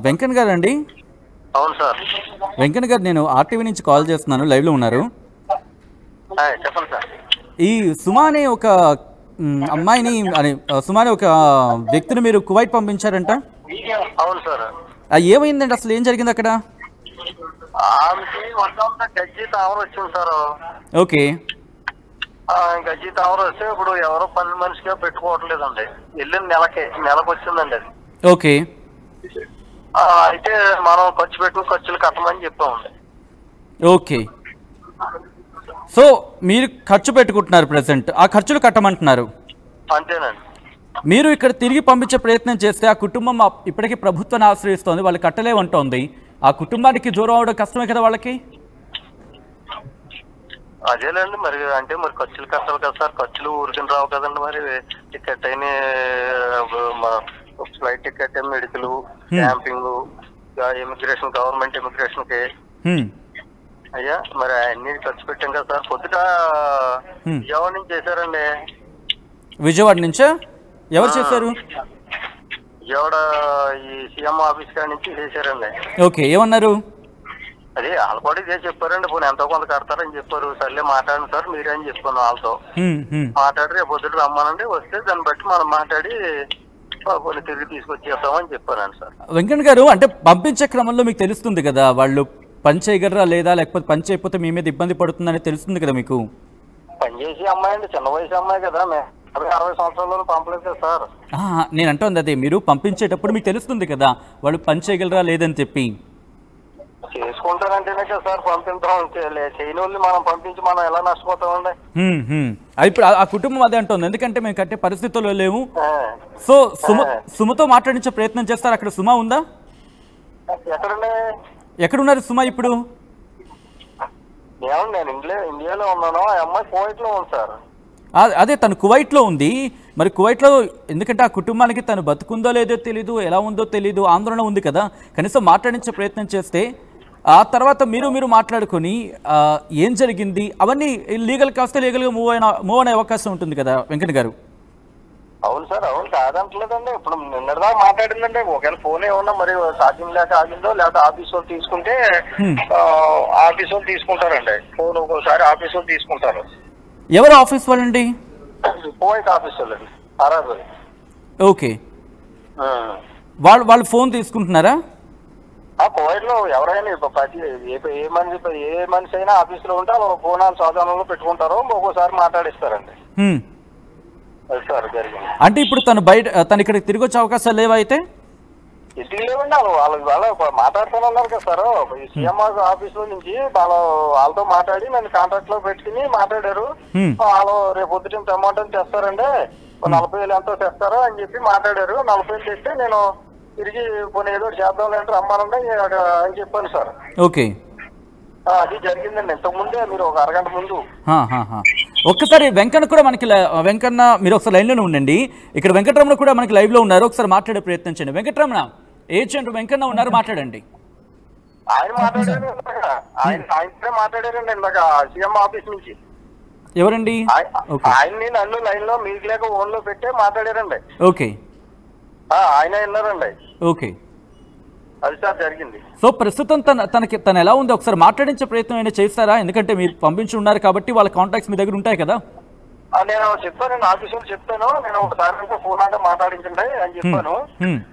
వెంకన్ గారు అండి? అవును సార్. వెంకన్ గారు, నేను ఆర్టీవీ నుంచి కాల్ చేస్తున్నాను, లైవ్లో ఉన్నారు. చెప్పండి సార్. ఈ సుమా అనే ఒక అమ్మాయిని సుమా అనే ఒక వ్యక్తిని మీరు కువైట్ పంపించారంట? అవును సార్. ఏమైందండి, అసలు ఏం జరిగింది అక్కడ? గజ్జి తామర వచ్చింది సార్. ఓకే, గజ్జి తామర వస్తే ఇప్పుడు ఎవరో పని మనిషిగా పెట్టుకోవట్లేదండి. వెళ్ళిన నెలకు వచ్చిందండి అది. ఓకే, అయితే మనం ఖర్చులు కట్టమని చెప్పామండి. ఓకే, సో మీరు ఖర్చు పెట్టుకుంటున్నారు ప్రెసెంట్, ఆ ఖర్చులు కట్టమంటున్నారు. అంతేనండి. మీరు ఇక్కడ తిరిగి పంపించే ప్రయత్నం చేస్తే ఆ కుటుంబం ఇప్పటికీ ప్రభుత్వాన్ని ఆశ్రయిస్తోంది, వాళ్ళు కట్టలేమంటోంది. ఆ కుటుంబానికి దూరం అవడం కష్టమే కదా వాళ్ళకి? అదేలేండి, మరి ఖర్చులు కట్టాలి కదా సార్. ఖర్చులు ఊరికని రావు కదండి. మరి టికెట్ అయిన flight ticket, medical, camping, immigration, government immigration కి అయ్యా మరి అన్ని ఖర్చు పెట్టాం కదా సార్. పొద్దుట విజయవాడ నుంచి చేశారండి. విజయవాడ నుంచా? ఎవరు చేశారు? విజయవాడ ఈ సీఎం ఆఫీస్ కాడి నుంచి చేశారండి. ఓకే, ఏమన్నారు? అదే ఆల్రెడీ చేసి చెప్పారండి, పోనీ ఎంతో కొంత కడతారని చెప్పారు. సర్లే మాట్లాడండి సార్ మీరే అని చెప్పాను వాళ్ళతో. మాట్లాడి రేపు పొద్దుట రమ్మానండి, వస్తే దాన్ని బట్టి మనం మాట్లాడి కొన్ని తిరిగి తీసుకొచ్చేస్తామని చెప్పానండి సార్. వెంకన్న గారు, అంటే పంపించే క్రమంలో మీకు తెలుస్తుంది కదా వాళ్ళు పని చేయగలరా లేదా, లేకపోతే పని చేయకపోతే మీ మీద ఇబ్బంది పడుతుందని తెలుస్తుంది కదా మీకు? పనిచేసే అమ్మాయి అండి, చిన్న వయసు అమ్మాయి కదా, 60 సంవత్సరాల్లో పంపలేదు కదా సార్. నేను అంటుంది అదే, మీరు పంపించేటప్పుడు మీకు తెలుస్తుంది కదా వాళ్ళు పని చేయగలరా లేదని చెప్పి. చేసుకుంటే పంపించుకుంటారంటేనే కదా సార్ పంపిద్దాం. చేయని వాళ్ళని మనం పంపించి మనం ఎలా నష్టపోతామండి? ఇప్పుడు ఆ కుటుంబం అదే అంటుంది, ఎందుకంటే మేము కట్టే పరిస్థితుల్లో లేవు. సో సుమతో మాట్లాడించే ప్రయత్నం చేస్తారు. అక్కడ సుమ ఉందా? ఎక్కడున్నారు సుమ ఇప్పుడు? నేను ఇండియాలో ఉన్నాను, ఆ అమ్మాయి కువైట్ లో ఉంది సార్. అదే తను కువైట్లో ఉంది. మరి కువైట్లో ఎందుకంటే ఆ కుటుంబానికి తను బతుకుందో లేదో తెలీదు, ఎలా ఉందో తెలీదు, ఆందోళన ఉంది కదా. కనీసం మాట్లాడించే ప్రయత్నం చేస్తే ఆ తర్వాత మీరు మాట్లాడుకొని ఏం జరిగింది అవన్నీ లీగల్ కాస్తే లీగల్గా మూవ్ అనే అవకాశం ఉంటుంది కదా వెంకట్ గారు. అవును సార్, అవును కాదంటలేదండి. ఇప్పుడు నిన్నటిదాకా మాట్లాడిందండి. ఒకవేళ ఫోన్ ఏమన్నా మరి సాధ్యం లేక ఆగిందో లేకపోతే ఆఫీస్ వాళ్ళు తీసుకుంటే ఆఫీస్ వాళ్ళు తీసుకుంటారండి ఫోన్. ఒక్కోసారి ఆఫీస్ వాళ్ళు తీసుకుంటారు. ఎవరు ఆఫీస్ వాళ్ళండి? కువైట్ ఆఫీస్ వాళ్ళండి, అరాబ్. ఓకే, వాళ్ళు ఫోన్ తీసుకుంటున్నారా? కువైట్ లో ఎవరైనా ప్రతి ఏ మనిషి అయినా ఆఫీస్ లో ఉంటే ఫోన్ సాధనంలో పెట్టుకుంటారు, ఒక్కోసారి మాట్లాడిస్తారండి. సార్ జరిగింది. అంటే ఇప్పుడు తను ఇక్కడికి తిరిగి వచ్చే అవకాశాలు లేవా? అయితే ఇంటికి లేవండి. వాళ్ళ మాట్లాడుతున్నారు కదా సార్. ఈ సీఎంఆర్ ఆఫీస్ లో నుంచి వాళ్ళతో మాట్లాడి నన్ను కాంట్రాక్ట్ లో పెట్టుకుని మాట్లాడారు. వాళ్ళు రేపు పొద్దుట అమౌంట్ అని తెస్తారండి, 40,000 ఎంతో తెస్తారో అని చెప్పి మాట్లాడారు. 40,000 తెస్తే నేను తిరిగి కొన్ని ఏదో చేద్దాం అంటే రమ్మానండి అని చెప్పాను సార్. ఓకే, అది జరిగిందండి ఇంతకుముందే, మీరు ఒక అరగంట ముందు. ఒక్కసారి వెంకన్న కూడా మనకి వెంకన్న మీరు ఒకసారి లైన్లోనే ఉండండి. ఇక్కడ వెంకటరమణ కూడా మనకి లైవ్ లో ఉన్నారు, ఒకసారి మాట్లాడే ప్రయత్నం చేయండి. వెంకటరమణ ఏజెంట్ వెంకన్న ఉన్నారు, మాట్లాడండి. ఆయన మాట్లాడారండి ఇందాక సీఎం ఆఫీస్ నుంచి. ఎవరండి? ఆయన్ని నన్ను లైన్ లో మీకు లేక ఓన్ లో పెట్టే మాట్లాడారండి. ఓకే, ఆయన విన్నారండి. ఓకే, అది సార్ జరిగింది. సో ప్రస్తుతం తను ఎలా ఉంది ఒకసారి మాట్లాడించే ప్రయత్నం అయినా చేస్తారా? ఎందుకంటే మీరు పంపించి ఉన్నారు కాబట్టి వాళ్ళ కాంటాక్ట్స్ మీ దగ్గర ఉంటాయి కదా. నేను చెప్పాను, ఆఫీసులు చెప్తాను, నేను ఒకసారి ఫోన్ అంటే మాట్లాడించండి అని చెప్పాను.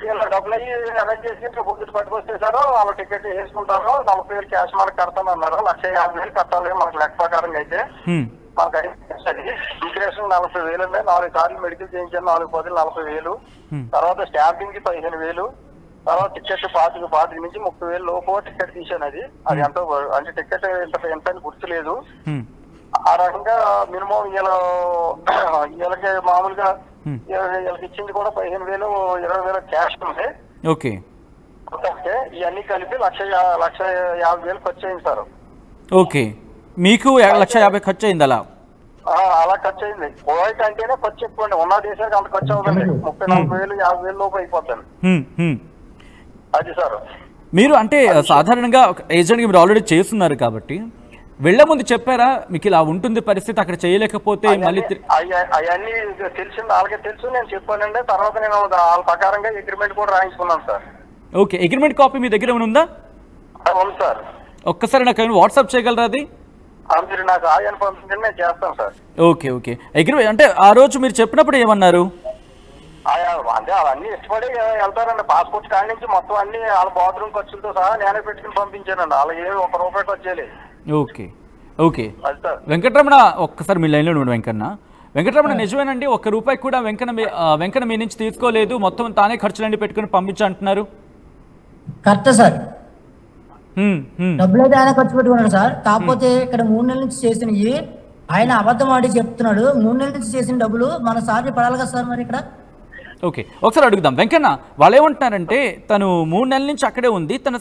ఇలా డబ్బులు అయ్యి అరేంజ్ చేసి పొద్దుట పట్టుకొచ్చేసారు. వాళ్ళు టికెట్ వేసుకుంటారు, 40,000 క్యాష్ మనకు కడతాను అన్నారు. 150,000 కట్టాలి మాకు లెక్క ప్రకారంగా. అయితే మాకు ఇంప్రెషన్ 40,000 అండి. 4 సార్లు మెడికల్ చేయించాను, 4 పదులు 40,000. తర్వాత స్టాంపింగ్ కి 15,000. తర్వాత టికెట్ 25 నుంచి 30,000 లోపు టికెట్ తీసాను. అది ఎంతో అంటే టికెట్ ఎంత అని గుర్తులేదు. ఆ రకంగా మినిమం వీళ్ళకి మామూలుగా వీళ్ళకి ఇచ్చింది కూడా 15,000 20,000 క్యాష్ ఉంది. ఓకే, ఇవన్నీ కలిపి 1,50,000 ఖర్చు అయింది సార్. ఓకే, మీకు 1,50,000 ఖర్చు అయింది. అలా ఖర్చు అయింది. కువైట్ అంటేనే ఖర్చు ఎక్కువ అండి. ఉన్న దేశానికి అంత ఖర్చు అవుతుంది. 30,000 40,000 50,000 లోపు అయిపోతుంది. అది సార్. మీరు అంటే సాధారణంగా ఏజెంట్గా మీరు ఆల్రెడీ చేస్తున్నారు కాబట్టి వెళ్లే ముందు చెప్పారా మీకు ఇలా ఉంటుంది పరిస్థితి, అక్కడ చేయలేకపోతే మళ్ళీ? అవన్నీ తెలిసింది, వాళ్ళకే తెలుసు. నేను చెప్పానండి. తర్వాత నేను వాళ్ళ ప్రకారంగా అగ్రిమెంట్ కూడా రాయించుకున్నాను సార్. ఓకే, అగ్రిమెంట్ కాపీ మీ దగ్గర ఉందా? అవును సార్. ఒక్కసారి నాకు వాట్సాప్ చేయగలరా అది? మీరు నాకు ఆయన పంపించండి, నేను చేస్తాను సార్. Okay, okay. అగ్రిమెంట్ అంటే ఆ రోజు మీరు చెప్పినప్పుడు ఏమన్నారు? అంటే అవన్నీ ఇష్టపడి వెళ్తారండి. పాస్పోర్ట్ కాడి నుంచి మొత్తం అన్ని వాళ్ళ బాత్రూమ్ ఖర్చులతో సహా నేనే పెట్టుకుని పంపించానండి. వాళ్ళకి ఏమి ₹1 ఖర్చు చేయలేదు. Okay, okay. వెంకటరమణ ఒక్కసారి మీ లైన్లో ఉండండి. వెంకటరమణ నిజమేనండి, ₹1 కూడా వెంకన్న మీ నుంచి తీసుకోలేదు, మొత్తం తానే ఖర్చులన్నీ పెట్టుకుని పంపించా అంటున్నారు? కరెక్ట్ సార్, డబ్బులు అయితే ఆయన ఖర్చు పెట్టుకున్నాడు సార్. కాకపోతే ఇక్కడ 3 నెలల నుంచి చేసినవి ఆయన అబద్ధం ఆడి చెప్తున్నాడు. 3 నెలల నుంచి చేసిన డబ్బులు మన సార్ని పడాలి కదా సార్. మరి ఇక్కడ ఓకే, ఒకసారి అడుగుదాం. వెంకన్న వాళ్ళు ఏమంటున్నారంటే తను 3 నెలల నుంచి అక్కడే ఉంది, తన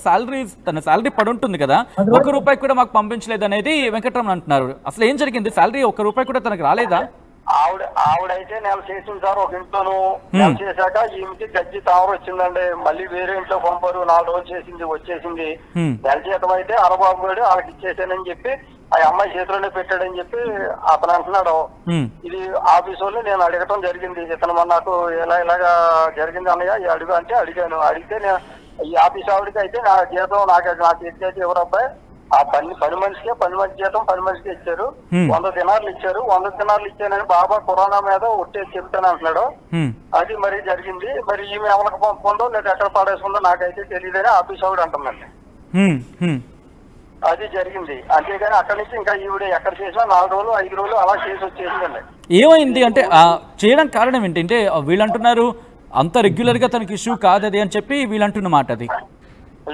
శాలరీ పడి ఉంటుంది కదా, ₹1 కూడా మాకు పంపించలేదు అనేది వెంకటరమణ అంటున్నారు. అసలు ఏం జరిగింది? శాలరీ ₹1 కూడా తనకు రాలేదా? ఆవిడైతే నెల చేసింది సార్ ఒక ఇంట్లోనూ. నెల చేశాక ఈమెకి గజ్జి తావరం వచ్చిందండి. మళ్ళీ వేరే ఇంట్లో పంపారు. 4 రోజులు వచ్చేసింది. నెల జీతం అయితే అరబాబు గారు వాళ్ళకి ఇచ్చేసానని చెప్పి ఆ అమ్మాయి చేతిలోనే పెట్టాడని చెప్పి అతను అంటున్నాడు. ఇది ఆఫీస్ వాళ్ళు నేను అడగటం జరిగింది. ఇతను నాకు ఇలాగా జరిగింది అన్నయ్య అడుగు అంటే అడిగాను. అడిగితే నేను ఈ ఆఫీస్ ఆవిడకి అయితే నా జీతం నాకు ఎక్కడైతే ఎవరు అబ్బాయి ఆ పని మనిషికే 10 మంది జీతం 10 మందికి ఇచ్చారు. 100 దినార్లు ఇచ్చారు. 100 దినార్లు ఇచ్చానని బాబా కరోనా మీద ఒట్టేసి చెప్తాను అంటున్నాడు. అది మరి జరిగింది. మరి ఈమె ఎవరికి పంపుకుందో లేదా ఎక్కడ పడేసుకుందో నాకైతే తెలియదని ఆఫీస్ ఆవిడ అంటుందండి. అది జరిగింది. అంతేగాని అక్కడి నుంచి ఇంకా ఈవిడ ఎక్కడ చేసినా 4 రోజులు 5 రోజులు అలా చేసి వచ్చేసిందండి. ఏమైంది అంటే చేయడానికి కారణం ఏంటంటే వీళ్ళు అంటున్నారు అంత రెగ్యులర్ గా తనకి ఇష్యూ కాదది అని చెప్పి వీళ్ళు అంటున్న మాట అది.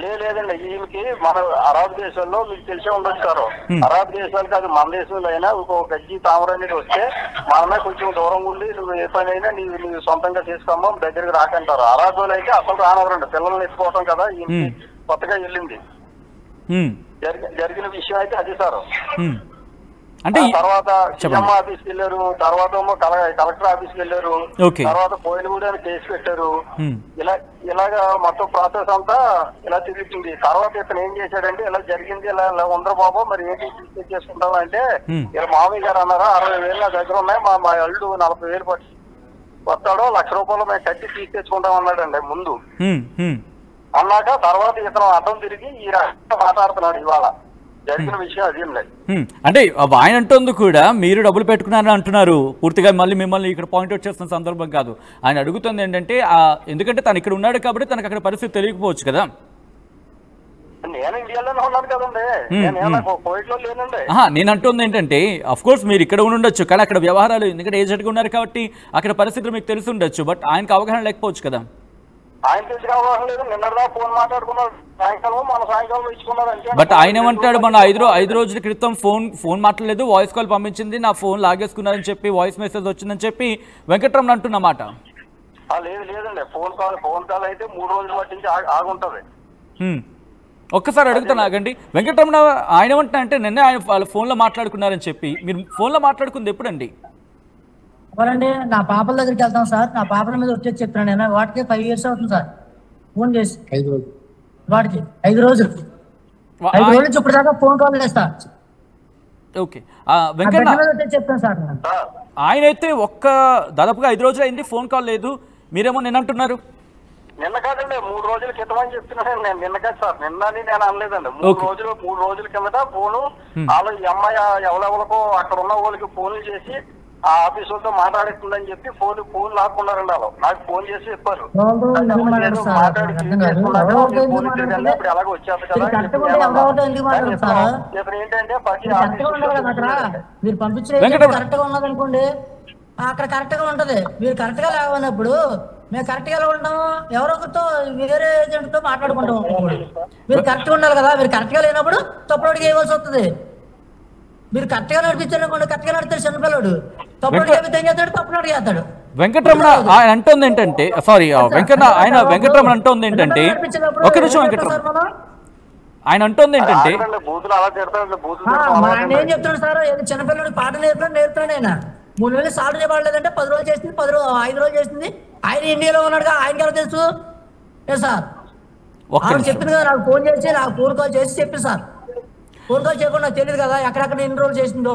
లేదండి, ఈమెకి మన అరబ్ దేశాల్లో మీకు తెలిసే ఉండొచ్చు సార్. అరబ్ దేశాలకి అది మన దేశంలో అయినా ఒక గజ్జి తామర అనేది వస్తే మనమే కొంచెం దూరంగా ఉండి నువ్వు ఏ పని అయినా నీవు సొంతంగా చేసుకోమో దగ్గరికి రాకంటారు. అరబ్ అయితే అసలు రానవరండి, పిల్లల్ని ఎత్తుకోవటం కదా ఈమెకి కొత్తగా వెళ్ళింది. జరిగిన విషయం అయితే అది సార్. అంటే తర్వాత సీఎం ఆఫీస్కి వెళ్ళారు, తర్వాత కలెక్టర్ ఆఫీస్కి వెళ్ళారు, తర్వాత కోయిలగూడ కేసు పెట్టారు. ఇలాగా మొత్తం ప్రాసెస్ అంతా ఇలా తిరుగుతుంది. తర్వాత ఇతను ఏం చేశాడంటే ఇలా జరిగింది, ఇలా ఉందరు బాబు మరి ఏంటి తీసుకొచ్చి చేసుకుంటాం అంటే ఇలా మామయ్య గారు అన్నారా 60,000 నా దగ్గర ఉన్నాయి, మా అల్లుడు 40,000 పట్టి వస్తాడో 1,00,000 రూపాయలు మేము కట్టి తీసుకొచ్చుకుంటాం అన్నాడండి ముందు. అన్నాక తర్వాత ఇతను అడ్డం తిరిగి ఈ రకంగా మాట్లాడుతున్నాడు. ఇవాళ జరిగిన విషయం అదేం లేదు. అంటే ఆయన అంటుంది కూడా మీరు డబ్బులు పెట్టుకున్నారని అంటున్నారు. పూర్తిగా మళ్ళీ మిమ్మల్ని ఇక్కడ పాయింట్అవుట్ చేస్తున్న సందర్భం కాదు. ఆయన అడుగుతుంది ఏంటంటే ఎందుకంటే తను ఇక్కడ ఉన్నాడు కాబట్టి తనకు అక్కడ పరిస్థితి తెలియకపోవచ్చు కదా. నేను ఇండియాలోనే ఉన్నాను కదండి, కోవిడ్లో లేనండి. నేను అంటుంది ఏంటంటే అఫ్ కోర్స్ మీరు ఇక్కడ ఉండొచ్చు కానీ అక్కడ వ్యవహారాలు ఎందుకంటే ఏజెంట్గా ఉన్నారు కాబట్టి అక్కడ పరిస్థితులు మీకు తెలిసి ఉండొచ్చు. బట్ ఆయనకు అవగాహన లేకపోవచ్చు కదా. ఆయన తెలిసి అవగాహన లేదు. నిన్నదా ఫోన్ మాట్లాడుకున్నాడు, సాయంకాలం మన సాయంకాలం ఇచ్చుకున్నారు అంటే. బట్ ఆయన ఏమంటాడు, మన 5 రోజుల క్రితం ఫోన్ మాట్లాడలేదు, వాయిస్ కాల్ పంపించింది, నా ఫోన్ లాగేసుకున్నారని చెప్పి వాయిస్ మెసేజ్ వచ్చిందని చెప్పి వెంకటరమణ అంటున్నమాట. లేదండి, ఫోన్ కాల్ అయితే 3 రోజుల మట్టించి ఆగుంటది. ఒక్కసారి అడుగుతాను ఆగండి. వెంకటరమణ ఆయన ఏమంటున్నా అంటే నిన్నే ఆయన వాళ్ళ ఫోన్లో మాట్లాడుకున్నారని చెప్పి మీరు ఫోన్లో మాట్లాడుకుంది ఎప్పుడండి? ఎవరండి? నా పాపల దగ్గరికి వెళ్తాం సార్, నా పాపల మీద వచ్చేసి చెప్తున్నాను నేను. వాటికి 5 years అవుతుంది సార్. ఫోన్ చేసి 5 రోజులు వాటికి 5 రోజులు నుంచి ఇప్పుడు దాకా ఫోన్ కాల్ చేస్తా. ఓకే వెంకట చెప్తాను సార్. ఆయన అయితే దాదాపుగా 5 రోజులు అయింది, ఫోన్ కాల్ లేదు. మీరేమో నిన్న అంటున్నారు. నిన్న కాదండి, 3 రోజుల క్రితం అని చెప్తున్నాను నేను. నిన్న కాదు సార్, నిన్నని నేను అనలేదండి. 3 రోజుల కిందట ఫోను వాళ్ళు ఈ అమ్మాయి ఎవరెవరికో అక్కడ ఉన్న వాళ్ళకి ఫోన్లు చేసి ఆ ఆఫీసులతో మాట్లాడుతుందని చెప్పి ఫోన్ లాక్కున్నారండి. వాళ్ళు నాకు ఫోన్ చేసి చెప్పారు మాట్లాడి ఇప్పుడు ఎలాగో వచ్చేది కదా. ఇప్పుడు ఏంటంటే ప్రతి మీరు పంపించే కరెక్ట్ గా ఉన్నది అనుకోండి, అక్కడ కరెక్ట్ గా ఉంటది. మీరు కరెక్ట్ గా లేవన్నప్పుడు మేము కరెక్ట్ గా ఎలా ఉంటాము, ఎవరొకరితో వేరే ఏజెంట్ తో మాట్లాడుకుంటాం. మీరు కరెక్ట్ గా ఉండాలి కదా. మీరు కరెక్ట్ గా లేనప్పుడు తప్పుడుకి వేయవలసి వస్తుంది. మీరు కరెక్ట్ గా నడిపించారనుకోండి, కరెక్ట్ గా నడుతాడు చిన్నపిల్లడు. తప్పుడు చేస్తాడు, తప్పుడు చేస్తాడు. వెంకటరమణ ఆయన అంటుంది ఏంటంటే వెంకటరమణ అంటుంది ఏంటంటే ఒక నిమిషం వెంకటరమణ ఆయన అంటుంది ఏంటంటే ఏం చెప్తున్నాడు సార్, చిన్నపిల్లడు పాట నేర్పుతున్నాడు ఆయన. 3 నెలలు సాల్వ్ చేయబడలేదంటే 10 రోజులు చేసింది, 5 రోజులు చేసింది. ఆయన ఇండియాలో ఉన్నాడుగా, ఆయనకి ఎలా తెలుసు సార్? ఆయన చెప్పింది కదా, నాకు ఫోన్ చేసి నాకు ఫోన్ కాల్ చేసి చెప్పింది సార్. ఫోన్ కాల్ చేయకుండా నాకు తెలియదు కదా ఎక్కడెక్కడ ఎన్ని రోజులు చేసిందో.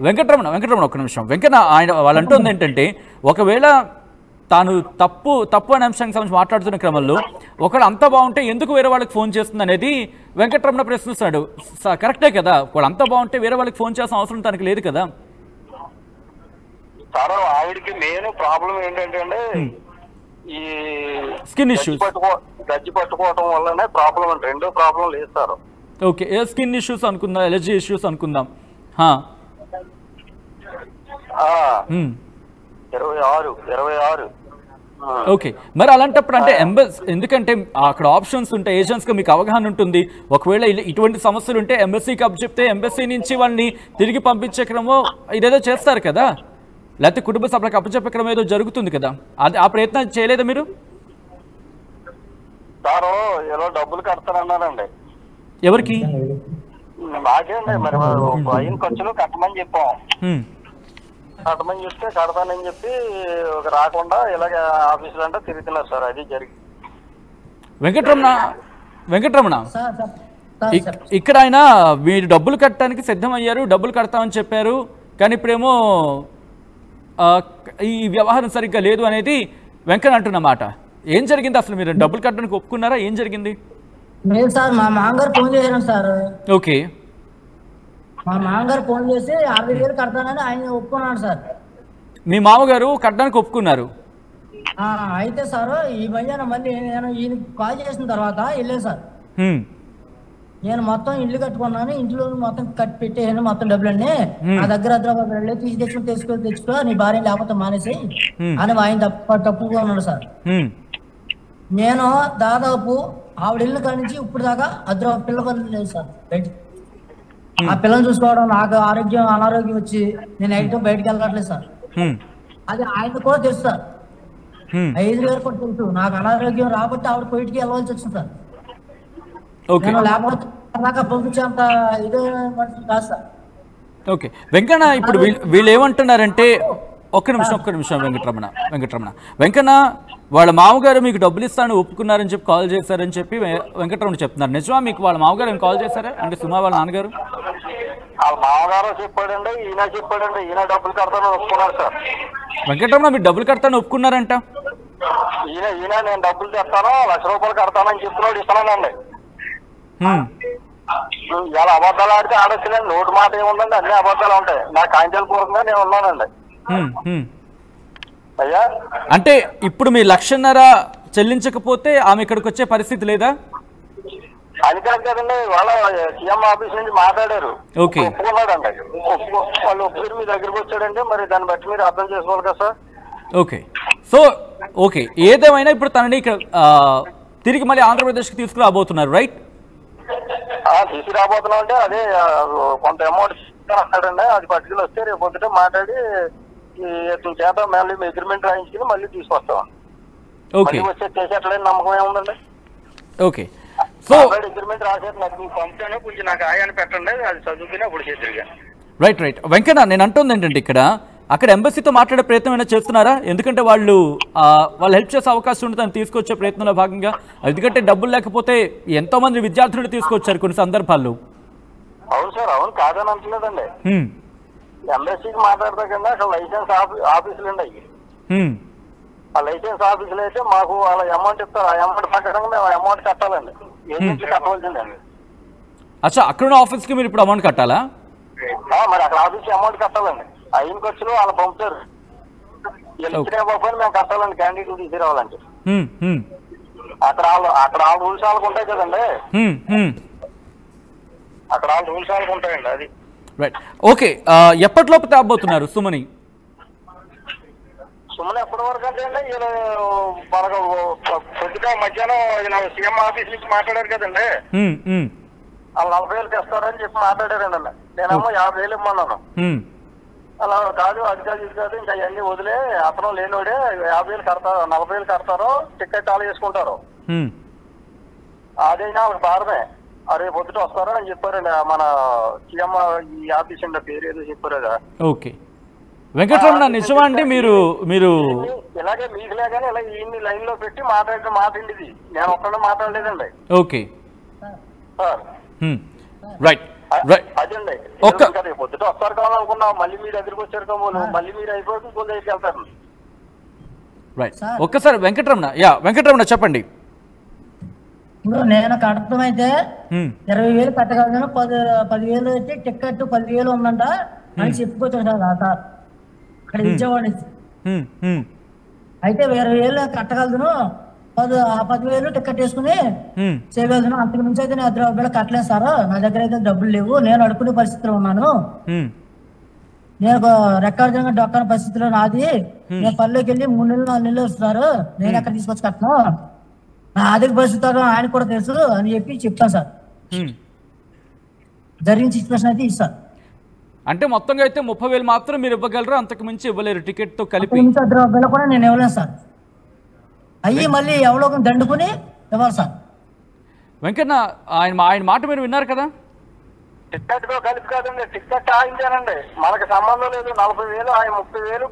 వెంకటరమణ ఒక్క నిమిషం. ఆయన వాళ్ళు అంటుంది ఏంటంటే ఒకవేళ తాను తప్పు అనే అంశానికి సంబంధించి మాట్లాడుతున్న క్రమంలో ఒకడు అంత బాగుంటే ఎందుకు వేరే వాళ్ళకి ఫోన్ చేస్తుంది అనేది వెంకటరమణ ప్రశ్నిస్తున్నాడు. కరెక్టే కదా, వాళ్ళు అంత బాగుంటే వేరే వాళ్ళకి ఫోన్ చేయాల్సిన అవసరం తనకి లేదు కదా. సార్ ఆవిడకి మెయిన్ ప్రాబ్లం ఏంటంటే ఈ స్కిన్ ఇష్యూస్, గజ్జి పట్టుకోవటం వల్లనే ప్రాబ్లం అంటే రెండో ప్రాబ్లం లేదు సార్. ఓకే, స్కిన్ ఇష్యూస్ అనుకుందాం, ఎలర్జీ ఇష్యూస్ అనుకుందాం. 26. ఓకే, మరి అలాంటప్పుడు అంటే ఎందుకంటే అక్కడ ఆప్షన్స్ ఉంటాయి, ఏజెంట్స్గా మీకు అవగాహన ఉంటుంది. ఒకవేళ ఇటువంటి సమస్యలు ఉంటే ఎంబసీకి అప్పచెప్తే ఎంబసీ నుంచి వాళ్ళని తిరిగి పంపించే క్రమం ఇదేదో చేస్తారు కదా, లేకపోతే కుటుంబ సభ్యులకు అప్పచెప్పే క్రమం ఏదో జరుగుతుంది కదా. అది ఆ ప్రయత్నం చేయలేదా మీరు? సార్ ఏదో డబ్బులు కడతానన్నారండి. ఎవరికి? నాకేండి, మరి అయిన ఖర్చులు కట్టమని చెప్పాం. కట్టమని చెప్తే కడతానని చెప్పి రాకుండా ఇలాగ ఆఫీసులు అంటే తిరుగుతున్నారు సార్. అది జరిగింది. వెంకటరమణ ఇక్కడ ఆయన మీరు డబ్బులు కట్టడానికి సిద్ధమయ్యారు, డబ్బులు కడతామని చెప్పారు, కానీ ఇప్పుడేమో ఈ వ్యవహారం సరిగ్గా లేదు అనేది వెంకన్న అంటున్నమాట. ఏం జరిగింది అసలు? మీరు డబ్బులు కట్టడానికి ఒప్పుకున్నారా? ఏం జరిగింది? లేదు సార్, మా మామగారు ఫోన్ చేశారు సార్. ఓకే, మా మామగారు ఫోన్ చేసి 60,000 కడతానని ఆయన ఒప్పుకున్నాడు సార్. మీ మామగారు కట్టడానికి ఒప్పుకున్నారు. అయితే సార్ ఈ మధ్యాహ్నం మళ్ళీ నేను ఈయన కాల్ చేసిన తర్వాత వెళ్ళాను సార్. నేను మొత్తం ఇల్లు కట్టుకున్నాను, ఇంట్లో మొత్తం కట్టి పెట్టేసాను మొత్తం డబ్బులన్నీ. నా దగ్గర హైదరాబాద్ వెళ్ళి తెచ్చుకో నీ భార్య లేకపోతే మానేసి అని ఆయన తప్పుగా ఉన్నాడు సార్. నేను దాదాపు ఆవిడ ఇల్లు కాడి నుంచి ఇప్పుడు దాకా పిల్ల పని లేదు సార్. బయట ఆ పిల్లని చూసుకోవడం, నాకు అనారోగ్యం వచ్చి నేను నైట్ బయటకు వెళ్ళట్లేదు సార్. అది ఆయన కూడా తెలుసు సార్, 5 వేలు కూడా తెలుసు. నాకు అనారోగ్యం రాబట్టి ఆవిడ బయటికి వెళ్ళవలసి వచ్చింది సార్. నేను లేకపోతే పంపించేంత ఇదే మనిషి కాదు సార్. ఓకే వెంకన్న, ఇప్పుడు వీళ్ళు ఏమంటున్నారంటే ఒక్క నిమిషం వెంకటరమణ వాళ్ళ మామగారు మీకు డబ్బులు ఇస్తానని ఒప్పుకున్నారని చెప్పి కాల్ చేశారని చెప్పి వెంకటరమణ చెప్తున్నారు. నిజమా మీకు వాళ్ళ మామగారు ఏం కాల్ చేశారా? అంటే సుమా వాళ్ళ నాన్నగారు వాళ్ళ మామగారు చెప్పాడండి, ఈయన చెప్పాడండి, ఈయన డబ్బులు కడతానని ఒప్పుకున్నారు సార్. వెంకటరమణ మీరు డబ్బులు కడతానని ఒప్పుకున్నారంట. ఈయన నేను డబ్బులు తెస్తాను, 1,00,000 రూపాయలు కడతానని చెప్తున్నాడు, ఇస్తానండి. ఇలా అబద్ధాలు ఆడితే ఆడొచ్చులేండి, నోటి మాట ఏముందండి, అన్ని అబద్ధాలు ఉంటాయి. నాకు కాంచెల పూర్వకంగా నేను ఉన్నానండి అయ్యా. అంటే ఇప్పుడు మీ 1,00,000 చెల్లించకపోతే ఆమె ఇక్కడికి వచ్చే పరిస్థితి లేదా? అది కాదు కదండి, వాళ్ళ సీఎం ఆఫీస్ నుంచి మాట్లాడారు, ఒప్పుకున్నాడండి. వాళ్ళు ఒప్పుకుని మీ దగ్గరికి వచ్చాడంటే మరి దాన్ని బట్టి మీరు అర్థం చేసుకోవాలి కదా సార్. ఓకే, సో ఓకే, ఏదేమైనా ఇప్పుడు తనని తిరిగి మళ్ళీ ఆంధ్రప్రదేశ్కి తీసుకురాబోతున్నారు, రైట్? తీసుకురాబోతున్నాం అంటే అదే కొంత అమౌంట్ వస్తాడండి, అది పట్టుకుని వస్తే రేపు పొద్దుట మాట్లాడి ఇతని చేత మళ్ళీ అగ్రిమెంట్ రాయించుకుని మళ్ళీ తీసుకొస్తాం. వచ్చే చేసేట్లేని నమ్మకం ఏముందండి. ఓకే, సో అగ్రిమెంట్ రాసేది నాకు పంపుతాను, కొంచెం నాకు ఆయాన్ని పెట్టండి, అది చదువుకుని అప్పుడు చేద్దరుగా. రైట్. వెంకన్న, నేను అంటుంది ఏంటంటే ఇక్కడ అక్కడ ఎంబసీతో మాట్లాడే ప్రయత్నం ఏమైనా చేస్తున్నారా? ఎందుకంటే వాళ్ళు హెల్ప్ చేసే అవకాశం ఉంటుంది అని తీసుకొచ్చే ప్రయత్నంలో భాగంగా. ఎందుకంటే డబ్బులు లేకపోతే ఎంతో మంది విద్యార్థులు తీసుకొచ్చారు కొన్ని సందర్భాల్లో. అవును సార్, అవును కాదని అంటున్నదండి. ఎంబసీకి మాట్లాడతా కింద అక్కడ లైసెన్స్ ఆఫీసులు అండి. ఆ లైసెన్స్ ఆఫీసులు అయితే మాకు వాళ్ళ అమౌంట్ ఇస్తారు, ఆ అమౌంట్ ప్రకారంగా మేము అమౌంట్ కట్టాలండి, ఏజెన్సీ కట్టవలసిందండి. అచ్చా, అక్కడున్న ఆఫీస్కి మీరు ఇప్పుడు అమౌంట్ కట్టాలా? మరి అక్కడ ఆఫీస్కి అమౌంట్ కట్టాలండి. అయిన ఖర్చులు వాళ్ళు పంపుతారు, ఇచ్చిన పంపని మేము కట్టాలండి క్యాండిడేట్లు తీసుకురావాలంటే. అక్కడ వాళ్ళ రూల్స్ వాళ్ళకు ఉంటాయి కదండి, అక్కడ వాళ్ళ రూల్స్ వాళ్ళకు ఉంటాయండి. అది రైట్. ఓకే, ఎప్పటిలోపు తేబోతున్నారు సుమని? సుమని ఎప్పటి వరకు అంటే అండి, ఈయన మనకు కొద్దిగా మధ్యాహ్నం సీఎం ఆఫీస్ నుంచి మాట్లాడారు కదండి, వాళ్ళు 40,000 తెస్తారని చెప్పి మాట్లాడారండి అన్న. నేనేమో 50,000 ఇమ్మన్నాను. అలా కాదు, అది కాదు, ఇది కాదు, ఇంకా అవన్నీ వదిలే, అతను లేనివాడే 50,000 కడతారు, 40,000 కడతారు, టికెట్ ఆలు చేసుకుంటారు, అదైనా వాళ్ళకి భారమే. అరే పొద్దుట వస్తారా అని చెప్పారండి మన సీఎం ఈ ఆఫీస్ అండి, పేరు ఏదో చెప్పారు కదా. ఓకే వెంకటరమణ, నిజమా అండి మీరు ఇలాగే మీకు లేగానే ఇలా ఈ లైన్ లో పెట్టి మాట్లాడిన మాట ఇది, నేను ఒక్కడే మాట్లాడలేదండి. Okay right. అదండి, పొద్దుట వస్తారు కావాలనుకున్నా, మళ్ళీ మీరు దగ్గరికి వచ్చారు కావాలి, మళ్ళీ మీరు అయిపోతుంది కొంత దగ్గరికి వెళ్తారు. రైట్, ఒక్కసారి వెంకటరమణ చెప్పండి. నేను కడతామైతే 20,000 కట్టగలను, 10,000 అయితే టికెట్ 10,000 ఉందంట అని చెప్పుకొచ్చాడు సార్ అక్కడ విజయవాడ నుంచి. అయితే 20,000 కట్టగలను, 10,000 టికెట్ వేసుకుని చేయగలను, అంతకు మించి అయితే నేను 10,000 కట్టలేదు సార్, నా దగ్గర అయితే డబ్బులు లేవు, నేను అడుకునే పరిస్థితిలో ఉన్నాను, నేను రెక్కార్జంగా డొక్కని పరిస్థితిలో నాది, నేను పల్లెకి వెళ్ళి 3 నెలలు 4 నెలలు వస్తున్నారు, నేను ఎక్కడ తీసుకొచ్చి కట్టను, నా ఆర్థిక పరిస్థితులు ఆయన కూడా తెలుసు అని చెప్పి చెప్తాను సార్. జరిగిన సిచ్యువేషన్ అయితే ఇస్తాను. అంటే మొత్తంగా అయితే 30,000 మాత్రం మీరు ఇవ్వగలరు, అంతకు మించి ఇవ్వలేరు టికెట్ తో కలిపి? 10,000 కూడా నేను ఇవ్వలేను సార్, అయ్యి మళ్ళీ ఎవరో దండుకుని ఇవ్వాలి సార్. వెంకన్న, ఆయన మాట మీరు విన్నారు కదా? టికెట్ తో కలిపి కాదండి, టికెట్ ఆయించానండి, మనకు సంబంధం లేదు. 40,000 ఆయన 30,000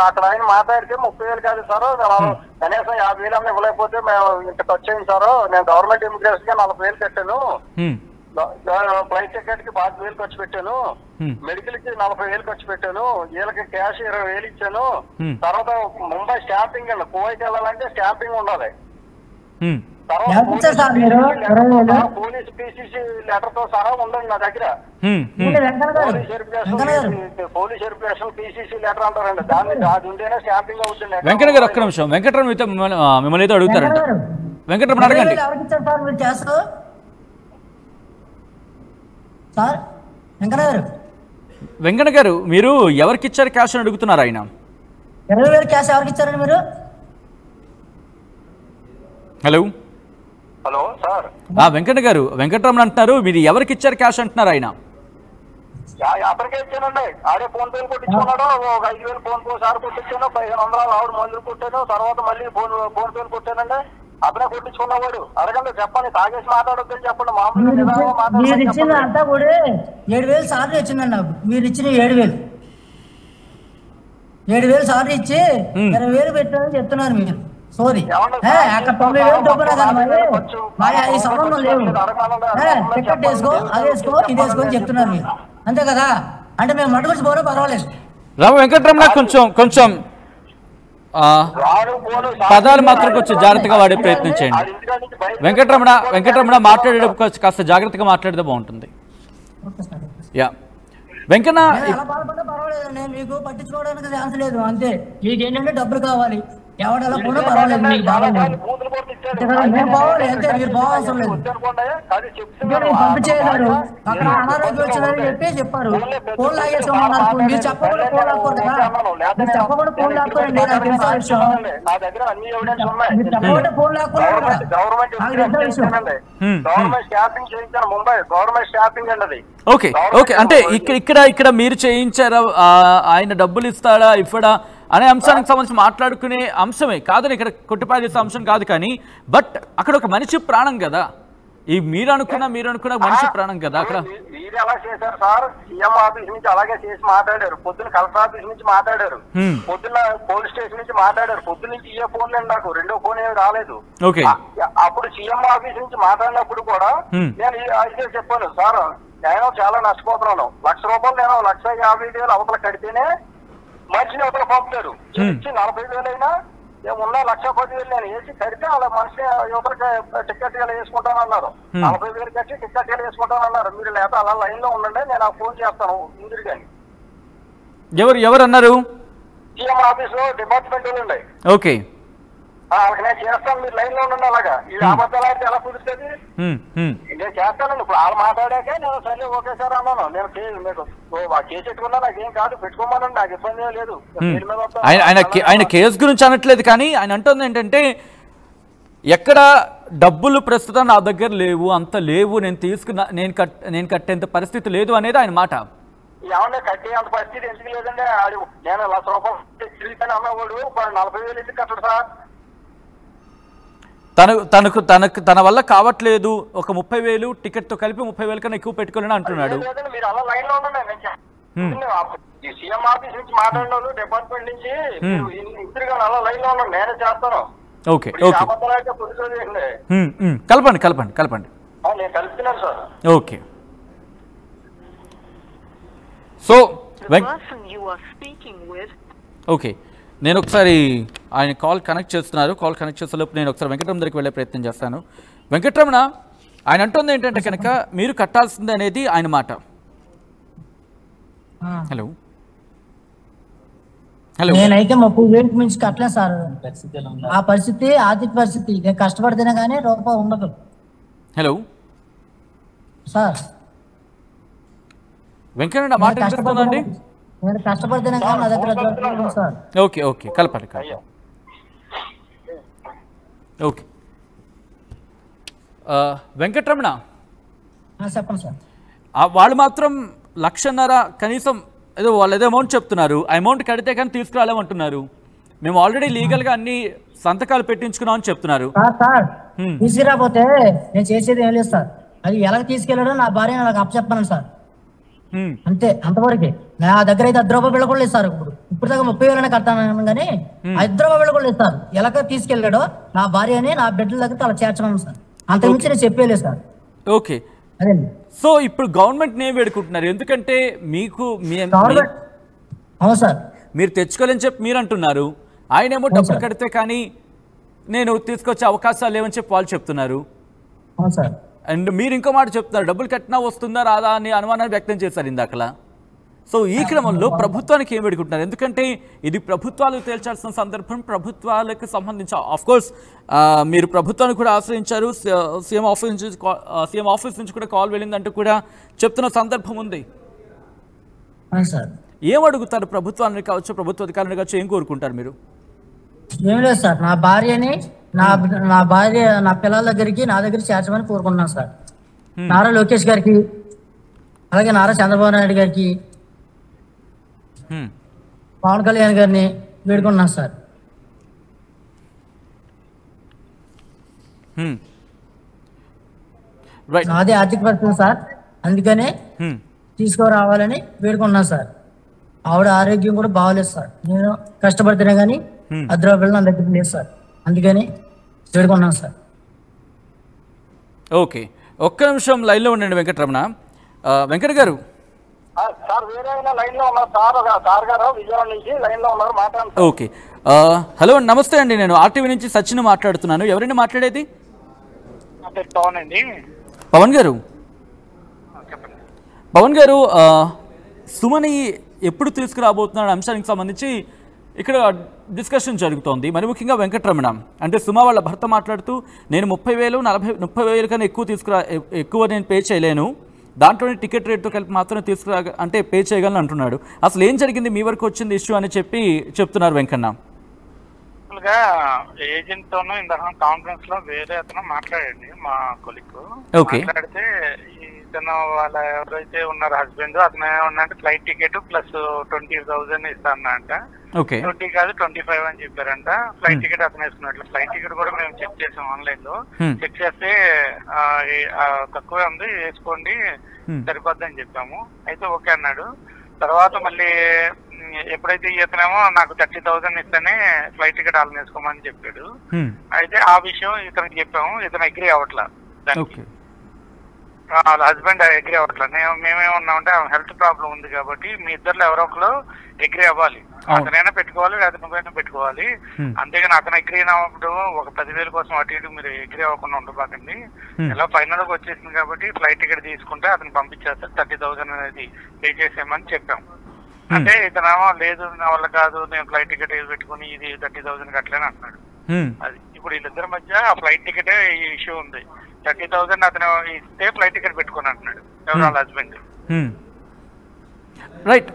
అక్కడ ఆయన మాట్లాడితే 30,000 కాదు సార్, కనీసం 50,000 అన్న ఇవ్వలేకపోతే మేము ఇంత ఖర్చు అయింది సార్, నేను గవర్నమెంట్ ఇమిగ్రేషన్ గా 40,000 కట్టాను, ఫ్లైట్ టికెట్ కి 5,000 ఖర్చు పెట్టాను, మెడికల్ కి 40,000 ఖర్చు పెట్టాను, వీళ్ళకి క్యాష్ 20,000 ఇచ్చాను, తర్వాత ముంబై స్టాంపింగ్ అండి, కువైట్ వెళ్ళాలంటే స్టాంపింగ్ ఉండాలి, పోలీస్ పీసీసీ లెటర్ తో సహా ఉండండి నా దగ్గర, పోలీస్ వెరిఫికేషన్ పీసీసీ లెటర్ అంటారండి, అది ఉంటేనే స్టాంపింగ్ అవుతుంది. వెంకట గారు ఒక్క నిమిషం, వెంకటరమణ మిమ్మల్ని ఏదో అడుగుతారంట. వెంకటరమణ అడగండి. సార్ వెంకన్న గారు వెంకన్న గారు మీరు ఎవరికి ఇచ్చారు క్యాష్ అని అడుగుతున్నారు ఆయన. 20,000 క్యాష్ ఎవరికి ఇచ్చారండి మీరు? హలో హలో సార్, వెంకన్న గారు, వెంకటరమణ అంటున్నారు, మీరు ఎవరికి ఇచ్చారు క్యాష్ అంటున్నారు ఆయన. అతనికే ఇచ్చానండి. ఆడే ఫోన్ పేలు కొట్టించుకున్నాడు. ఒక 5,000 ఫోన్ పే సార్ కొట్టించాను, 1,500 ఆవిడ మందులు కొట్టాను, తర్వాత మళ్ళీ ఫోన్ పేలు కొట్టానండి. అతనే కొట్టించుకున్నవాడు. అడగండి, చెప్పండి, తాగేసి మాట్లాడొద్దని చెప్పండి. మామూలుగా మీరు ఇచ్చింది అంతా కూడా 7,000 సార్లు ఇచ్చిందండి నాకు. మీరు ఇచ్చిన 7,000 సార్లు ఇచ్చి 20,000 పెట్టారని చెప్తున్నారు మీరు. సారీ అక్కడ 90,000 డబ్బులు కదా మరి ఈ సంబంధం లేవు. టికెట్ వేసుకో, అది వేసుకో, ఇది వేసుకో అని చెప్తున్నారు మీరు, అంతే కదా. అంటే మేము మటుకొచ్చి పోరే పర్వాలేదు. రామ వెంకటరమణ కొంచెం పదాలు మాత్రం కొంచెం జాగ్రత్తగా వాడే ప్రయత్నం చేయండి. వెంకటరమణ మాట్లాడేటప్పుడు కాస్త జాగ్రత్తగా మాట్లాడితే బాగుంటుంది. యా వెంకన్న, ఎలా బాధపడ్డా పర్వాలేదు, నేను మీకు పట్టించుకోవడానికి ఛాన్స్ లేదు. అంతే, మీకు ఏంటంటే డబ్బులు కావాలి. ఎవడెలా కూడా పర్వాలేదు, మీకు బాగాలేదు. మేము బాగోలేదు, అంతే, మీరు బాగవసరం లేదు. పంపించేయన్నారు, అక్కడ అనారోగ్యం వచ్చిందని చెప్పారు. ఫోన్ లాగేసుకోమన్నారు. మీరు చెప్పకుండా ఫోన్ లాక్కోండి కదా, మీరు చెప్పకుండా ఫోన్ లాక్కోండి. నాకు తెలుసా విషయం, మీరు చెప్పకుండా ఫోన్ లాక్కున్నారు కదా, నాకు తెలుసా విషయం. ఓకే అంటే ఇక్కడ మీరు చేయించారా, ఆయన డబ్బులు ఇస్తాడా ఇవ్వడా అనే అంశానికి సంబంధించి మాట్లాడుకునే అంశమే కాదని, ఇక్కడ కొట్టిపారేసే అంశం కాదు. కానీ బట్ అక్కడ ఒక మనిషి ప్రాణం కదా, ఈ మీరు అనుకున్న మనిషి ప్రాణం కదా. అక్కడ మీరు ఎలా చేశారు సార్? సీఎం ఆఫీస్ నుంచి అలాగే చేసి మాట్లాడారు, పొద్దున కలెక్టర్ ఆఫీస్ నుంచి మాట్లాడారు, పొద్దున్న పోలీస్ స్టేషన్ నుంచి మాట్లాడారు. పొద్దున్న నుంచి ఏ ఫోన్ లేదు నాకు, రెండో ఫోన్ ఏమి రాలేదు. అప్పుడు సీఎం ఆఫీస్ నుంచి మాట్లాడినప్పుడు కూడా నేను అయితే చెప్పాను, సార్ నేను చాలా నష్టపోతున్నాను, ₹1,00,000 నేను ₹1,50,000 అవతల కడితేనే మనిషిని అవతల పంపుతారు. ఇచ్చి 40,000 అయినా ఏమున్నా ₹1,10,000 నేను వేసి కడితే అలా మనిషిని యువతలకి టికెట్ వేసుకుంటానన్నారు. 40,000 కట్టి టికెట్ వేసుకుంటానన్నారు. మీరు లేదా అలా లైన్ లో ఉండండి, నేను ఆ ఫోన్ చేస్తాను ఇందిరి గాని. ఎవరు అన్నారు? సీఎం ఆఫీస్ లో డిపార్ట్మెంట్ ఉన్నాయి. ఓకే, నేను చేస్తాను, మీరు లైన్ లో ఉండండి. అలాగా ఈ అబద్ధాలు అయితే ఎలా కుదురుతుంది? నేను చేస్తానండి. ఇప్పుడు వాళ్ళు మాట్లాడాక నేను సరే ఓకే సార్ అన్నాను. నేను మీకు కేసు పెట్టుకున్నా, నాకేం కాదు, పెట్టుకోమనండి, నాకు ఇబ్బంది లేదు. ఆయన కేసు గురించి అనట్లేదు, కానీ ఆయన అంటుంది ఏంటంటే ఎక్కడ డబ్బులు ప్రస్తుతం నా దగ్గర లేవు, అంత లేవు, నేను కట్టేంత పరిస్థితి లేదు అనేది ఆయన మాట. ఏమన్నా కట్టే అంత పరిస్థితి ఎందుకు లేదండి? నేను ₹1,00,000 అన్నవాడు 40,000 ఎందుకు కట్టడు సార్? తన వల్ల కావట్లేదు, ఒక 30,000 టికెట్ తో కలిపి 30,000 కన్నా ఎక్కువ పెట్టుకోవాలని అంటున్నాడు. మీరు అలా లైన్ లో ఉండండి. సీఎం ఆఫీస్ నుంచి మాట్లాడిన వాళ్ళు డిపార్ట్మెంట్ నుంచి ఇద్దరుగా అలా లైన్ లో ఉండండి, నేనే చేస్తాను. ఓకే కలపండి. నేను కలుపుతున్నాను సార్. ఓకే, సో ఓకే నేను ఒకసారి ఆయన కాల్ కనెక్ట్ చేస్తున్నారు. కాల్ కనెక్ట్ చేసేలోపు నేను ఒకసారి వెంకటరమణ దగ్గరికి వెళ్ళే ప్రయత్నం చేస్తాను. వెంకటరమణ, ఆయన అంటుంది ఏంటంటే కనుక మీరు కట్టాల్సింది అనేది ఆయన మాట. హలో నేనైతే 30,000 మించి కట్టలేదు సార్. ఆ పరిస్థితి ఆర్థిక పరిస్థితి, నేను కష్టపడితేనే కానీ రూపాయి ఉండదు. హలో సార్, వెంకటరమణ మాట వినిపిస్తుందండి? నేను కష్టపడితేనే కానీ నా దగ్గర సార్. ఓకే కలపాలి. ఓకే వెంకటరమణ చెప్పండి సార్. వాళ్ళు మాత్రం 1,50,000 కనీసం ఏదో వాళ్ళు ఏదో అమౌంట్ చెప్తున్నారు, ఆ అమౌంట్ కడితే కానీ తీసుకురాలేమంటున్నారు. మేము ఆల్రెడీ లీగల్ గా అన్ని సంతకాలు పెట్టించుకున్నాం అని చెప్తున్నారు. సార్ తీసుకురాపోతే నేను చేసేది ఏం లేదు సార్. అది ఎలా తీసుకెళ్ళాడో నా భార్య నాకు అప్పచెప్పాను సార్, అంతే, అంతవరకే. నా దగ్గర అయితే ₹10 బిళ్ళ కూడా లేదు సార్. ఇప్పుడు దాకా 30,000 కడతాను కానీ ₹10 బిళ్ళ కూడా లేదు సార్. ఎలాగ తీసుకెళ్ళాడో నా భార్యని నా బిడ్డల దగ్గర అలా చేర్చమని సార్, అంతకుమించి నేను చెప్పేలేదు సార్. ఓకే, సో ఇప్పుడు గవర్నమెంట్ నే వేడుకుంటున్నారు, ఎందుకంటే మీకు అవును సార్ మీరు తెచ్చుకోలేని చెప్పి మీరు అంటున్నారు, ఆయనేమో డబ్బులు కడితే కానీ నేను తీసుకొచ్చే అవకాశాలు లేవని చెప్పి వాళ్ళు చెప్తున్నారు. అవును సార్. అండ్ మీరు ఇంకో మాట చెప్తున్నారు, డబ్బులు కట్టినా వస్తుందా రాదా అని అనుమానాన్ని వ్యక్తం చేశారు ఇందాకలా. సో ఈ క్రమంలో ప్రభుత్వానికి ఏం వేడుకుంటున్నారు? ఎందుకంటే ఇది ప్రభుత్వాలు తేల్చాల్సిన సందర్భం, ప్రభుత్వాలకు సంబంధించి ఆఫ్ కోర్స్ మీరు ప్రభుత్వాన్ని కూడా ఆశ్రయించారు, సీఎం ఆఫీస్ నుంచి కూడా కాల్ వెళ్ళిందంటూ కూడా చెప్తున్న సందర్భం ఉంది. ఏం అడుగుతారు ప్రభుత్వాన్ని కావచ్చు, ప్రభుత్వ అధికారులను కావచ్చు, ఏం కోరుకుంటారు మీరు? ఏం లేదు సార్, నా భార్యని నా భార్య నా పిల్లల దగ్గరికి నా దగ్గర చేర్చమని కోరుకుంటున్నాను సార్. నారా లోకేష్ గారికి, అలాగే నారా చంద్రబాబు నాయుడు గారికి, పవన్ కళ్యాణ్ గారిని వేడుకున్నాను సార్. నాదే ఆర్థిక పరిస్థితి సార్, అందుకనే తీసుకురావాలని వేడుకున్నాను సార్. ఆవిడ ఆరోగ్యం కూడా బాగోలేదు సార్, నేను కష్టపడితేనే కానీ అద్రాపిల్లలు నా దగ్గర లేదు సార్, అందుకని వేడుకున్నాను సార్. ఓకే, ఒక్క నిమిషం లైన్లో ఉండండి వెంకటరమణ. వెంకట గారు ఓకే, హలో నమస్తే అండి, నేను ఆర్టీవీ నుంచి సచిన్ మాట్లాడుతున్నాను. ఎవరండి మాట్లాడేది? పవన్ గారు. పవన్ గారు, సుమని ఎప్పుడు తీసుకురాబోతున్నాడు అంశానికి సంబంధించి ఇక్కడ డిస్కషన్ జరుగుతోంది. మరి ముఖ్యంగా వెంకటరమణ అంటే సుమ వాళ్ళ భర్త మాట్లాడుతూ నేను 30,000 కన్నా ఎక్కువ నేను పే చేయలేను, దాంట్లోనే టికెట్ రేట్తో కలిపి మాత్రం అంటే పే చేయగలను అంటున్నాడు. అసలు ఏం జరిగింది, మీ వరకు వచ్చింది ఇష్యూ అని చెప్తున్నారు వెంకన్న. ఏజెంట్ తోనూ ఇందాక కాన్ఫరెన్స్ లో వేరే అతను మాట్లాడండి, మా కొలిక్ మాట్లాడితే ఇతను వాళ్ళ ఎవరైతే ఉన్నారో హస్బెండ్ అతను ఏమన్నా ఫ్లైట్ టికెట్ ప్లస్ 20,000 ఇస్తానంట. 20 కాదు 25 అని చెప్పారంట. ఫ్లైట్ టికెట్ అతను వేసుకున్నట్లు. ఫ్లైట్ టికెట్ కూడా మేము చెక్ చేసాం ఆన్లైన్ లో, చెక్ చేస్తే తక్కువే ఉంది, వేసుకోండి సరిపోద్ది అని చెప్పాము. అయితే ఓకే అన్నాడు. తర్వాత మళ్ళీ ఎప్పుడైతే ఇతనేమో నాకు 30,000 ఇస్తేనే ఫ్లైట్ టికెట్ వాళ్ళని వేసుకోమని చెప్పాడు. అయితే ఆ విషయం ఇతనికి చెప్పాము, ఇతను అగ్రీ అవ్వట్లా దానికి. వాళ్ళ హస్బెండ్ అగ్రీ అవ్వట్లా. మేమేమన్నామంటే హెల్త్ ప్రాబ్లం ఉంది కాబట్టి మీ ఇద్దరులో ఎవరో ఒకరు అగ్రీ అవ్వాలి, అతనైనా పెట్టుకోవాలి లేదా నువ్వైనా పెట్టుకోవాలి. అంతేగాని అతను అగ్రీ అయినప్పుడు ఒక 10,000 కోసం అటు ఇటు మీరు అగ్రీ అవ్వకుండా ఉండబాకండి. ఎలా ఫైనల్ గా వచ్చేసింది కాబట్టి ఫ్లైట్ టికెట్ తీసుకుంటే అతను పంపించేస్తారు, 30,000 అనేది పే చేసేయమని చెప్పాం. అంటే ఇతనేమో లేదు నా వల్ల కాదు, నేను ఫ్లైట్ టికెట్ పెట్టుకుని ఇది 30,000 కట్టలేని అంటున్నాడు. అది ఇప్పుడు వీళ్ళిద్దరి మధ్య ఆ ఫ్లైట్ టికెటే ఈ ఇష్యూ ఉంది. 30,000 అతను ఇస్తే ఫ్లైట్ టికెట్ పెట్టుకుని అంటున్నాడు ఎవరు వాళ్ళ హస్బెండ్. రైట్,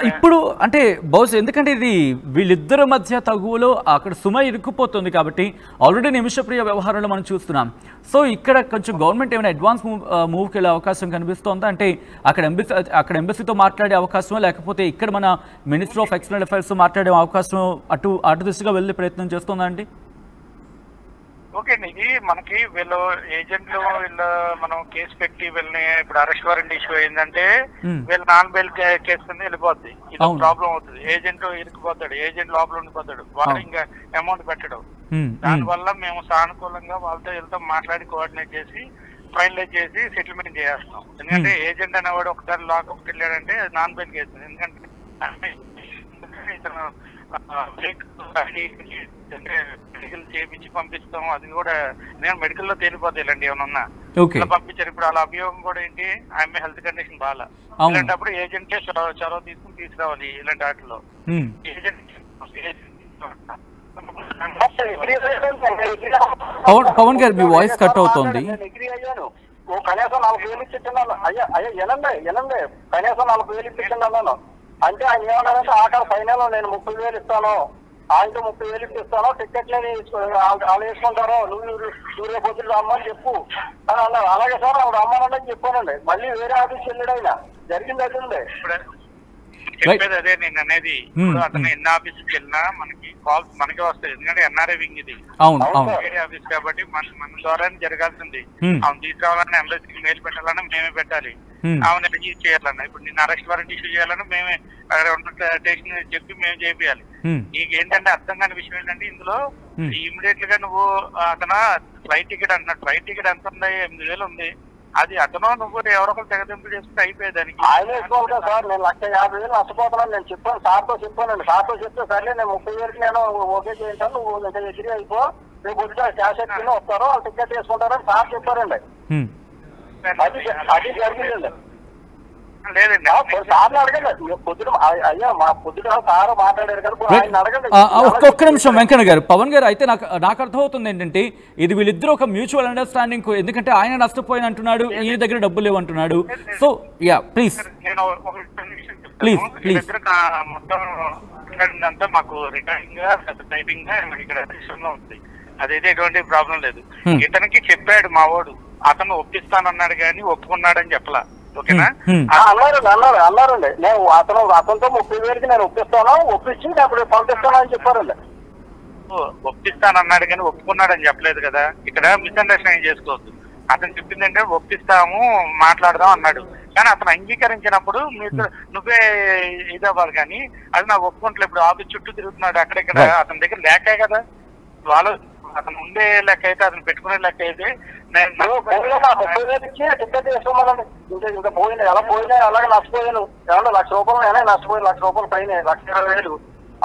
ఇప్పుడు అంటే బహుశా ఎందుకంటే ఇది వీళ్ళిద్దరి మధ్య తగువలో అక్కడ సుమ ఇరుక్కుపోతుంది కాబట్టి ఆల్రెడీ నిమిషప్రియ వ్యవహారంలో మనం చూస్తున్నాం. సో ఇక్కడ కొంచెం గవర్నమెంట్ ఏమైనా అడ్వాన్స్ మూవ్కి వెళ్ళే అవకాశం కనిపిస్తోందా? అంటే అక్కడ ఎంబసీతో మాట్లాడే అవకాశం, లేకపోతే ఇక్కడ మన మినిస్టర్ ఆఫ్ ఎక్స్టర్నల్ అఫైర్స్ మాట్లాడే అవకాశం అటు దిశగా వెళ్ళే ప్రయత్నం చేస్తుందా అండి? ఓకే అండి, ఇది మనకి వీళ్ళు ఏజెంట్లు మనం కేసు పెట్టి వీళ్ళని ఇప్పుడు అరెస్ట్ వారెంట్ ఇష్యూ అయిందంటే వీళ్ళు నాన్ బెయిల్ కేసు కింద వెళ్ళిపోద్ది. ఇది ప్రాబ్లం అవుతుంది. ఏజెంట్ ఇరుక్కుపోతాడు, ఏజెంట్ లోపల ఉండిపోతాడు, వాడు ఇంకా అమౌంట్ పెట్టడం. దానివల్ల మేము సానుకూలంగా వాళ్ళతో వీళ్ళతో మాట్లాడి కోఆర్డినేట్ చేసి ఫైనలైజ్ చేసి సెటిల్మెంట్ చేస్తాం. ఎందుకంటే ఏజెంట్ అనేవాడు ఒకసారి లాకప్ వెళ్ళాడంటే నాన్ బెయిల్ కేసు. ఎందుకంటే ఇతను మెడికల్ చేయించి పంపిస్తాం, అది కూడా నేను మెడికల్ లో తేలిపోతాయిలండి ఏమన్నా పంపించారు. ఇప్పుడు వాళ్ళ అభియోగం కూడా ఏంటి, ఆమె హెల్త్ కండిషన్ బాగా, ఇలాంటప్పుడు ఏజెంటే చొరవ తీసుకుని తీసుకురావాలి. ఇలాంటి వాటిలో పవన్ గారు మీ వాయిస్ కట్ అవుతుంది. కనీసం 4,000 ఇచ్చిన్నాను. అయ్యా ఎనండి కనీసం 4,000 ఇచ్చిన్నాను అంటే ఆయన ఏమన్నారంటే ఆఖరి ఫైనల్ నేను 30,000 ఇస్తాను, ఆయనతో 30,000 ఇస్తాను, టికెట్లని వాళ్ళు వేసుకుంటారు, నువ్వు రేపు పొద్దున రమ్మని చెప్పు అని అన్నారు. అలాగే సార్ ఆవిడ రమ్మని చెప్పానండి. మళ్ళీ వేరే ఆఫీస్కి వెళ్ళాడు ఆయన, జరిగింది అదండి. చెప్పేది అదే నేను అనేది. ఇప్పుడు అతను ఎన్ని ఆఫీస్కి వెళ్ళినా మనకి కాల్స్ మనకే వస్తాయి. ఎందుకంటే ఎన్ఆర్ఐ వింగ్ ఇది వేరే ఆఫీస్ కాబట్టి మన ద్వారానే జరగాల్సింది. ఆమె తీసుకురావాలన్నా ఎంబసీకి మెయిల్ పెట్టాలన్నా మేమే పెట్టాలి, ఆమెను రిలీజ్ చేయాలన్నా. ఇప్పుడు నేను అరెస్ట్ వారెంట్ ఇష్యూ చేయాలన్నా మేమే అక్కడ ఉన్న స్టేషన్ చెప్పి మేము చేయాలి. నీకు ఏంటంటే అర్థం కాని విషయం ఏంటంటే ఇందులో ఇమీడియట్ గా నువ్వు అతను ఫ్లైట్ టికెట్ అంటున్నాడు. ఫ్లైట్ టికెట్ ఎంత ఉంది? 8,000 ఉంది. అది అతను నువ్వు ఎవరొకరు తెగదింపులు చేసుకుంటే అయిపోయేదానికి ఆయన వేసుకోవాలి కదా సార్. నేను 1,50,000 నష్టపోతున్నాను నేను చెప్పాను, సార్తో చెప్పానండి. సార్తో చెప్తే సరే నేను 30,000 నేను ఓకే చేయించాను, నువ్వు ఇంకా ఎగ్రీ అయిపో, రేపు వచ్చి క్యాష్ ఎత్తుకుని వస్తారో వాళ్ళు టికెట్ వేసుకుంటారని సార్ చెప్పారండి. అది జరిగిందండి. లేదండి సార్ని అడగండి పొద్దున. అయ్యా మా పొద్దున సార్ మాట్లాడారు కదా, ఆయన అడగండి. ఒక్క నిమిషం వెంకన్న గారు, పవన్ గారు, అయితే నాకు అర్థమవుతుంది ఏంటంటే ఇది వీళ్ళిద్దరూ ఒక మ్యూచువల్ అండర్స్టాండింగ్, ఎందుకంటే ఆయన నష్టపోయిన అంటున్నాడు, ఈయన దగ్గర డబ్బులు లేవు అంటున్నాడు. సో యా ప్లీజ్ నేను ప్లీజ్ మొత్తం అంతా మాకు రికార్డింగ్ గా టైపింగ్ గా ఇక్కడ సిస్టంలో ఉంది, అదైతే ఎటువంటి ప్రాబ్లం లేదు. ఇతనికి చెప్పాడు మావాడు, అతను ఒప్పిస్తానన్నాడు కానీ ఒప్పుకున్నాడని చెప్పలా. ఓకేనా? అన్నారండి. నేను అతనితో 30,000కి నేను ఒప్పించి అప్పుడు పంపిస్తాను అని చెప్పారండి. ఒప్పిస్తానన్నాడు కానీ ఒప్పుకున్నాడని చెప్పలేదు కదా. ఇక్కడ మిస్అండర్స్టాండింగ్ చేసుకోవద్దు. అతను చెప్పిందంటే ఒప్పిస్తాము మాట్లాడదాం అన్నాడు, కానీ అతను అంగీకరించినప్పుడు నువ్వే ఇదవ్వాలి. కానీ అది నాకు ఒప్పుకుంటలేదు. ఇప్పుడు ఆఫీస్ చుట్టూ తిరుగుతున్నాడు అక్కడెక్కడ, అతని దగ్గర లేకే కదా. వాళ్ళు అతను ఉండే లెక్క అయితే, అతను పెట్టుకునే లెక్క అయితే టికెట్ చేసుకోమనండి. ఇంకా పోయినా ఎలా పోయినా అలాగే నష్టపోయాను. ఏమన్నా ₹1,00,000 నష్టపోయాను, ₹1,00,000 పైన, ₹1,20,000.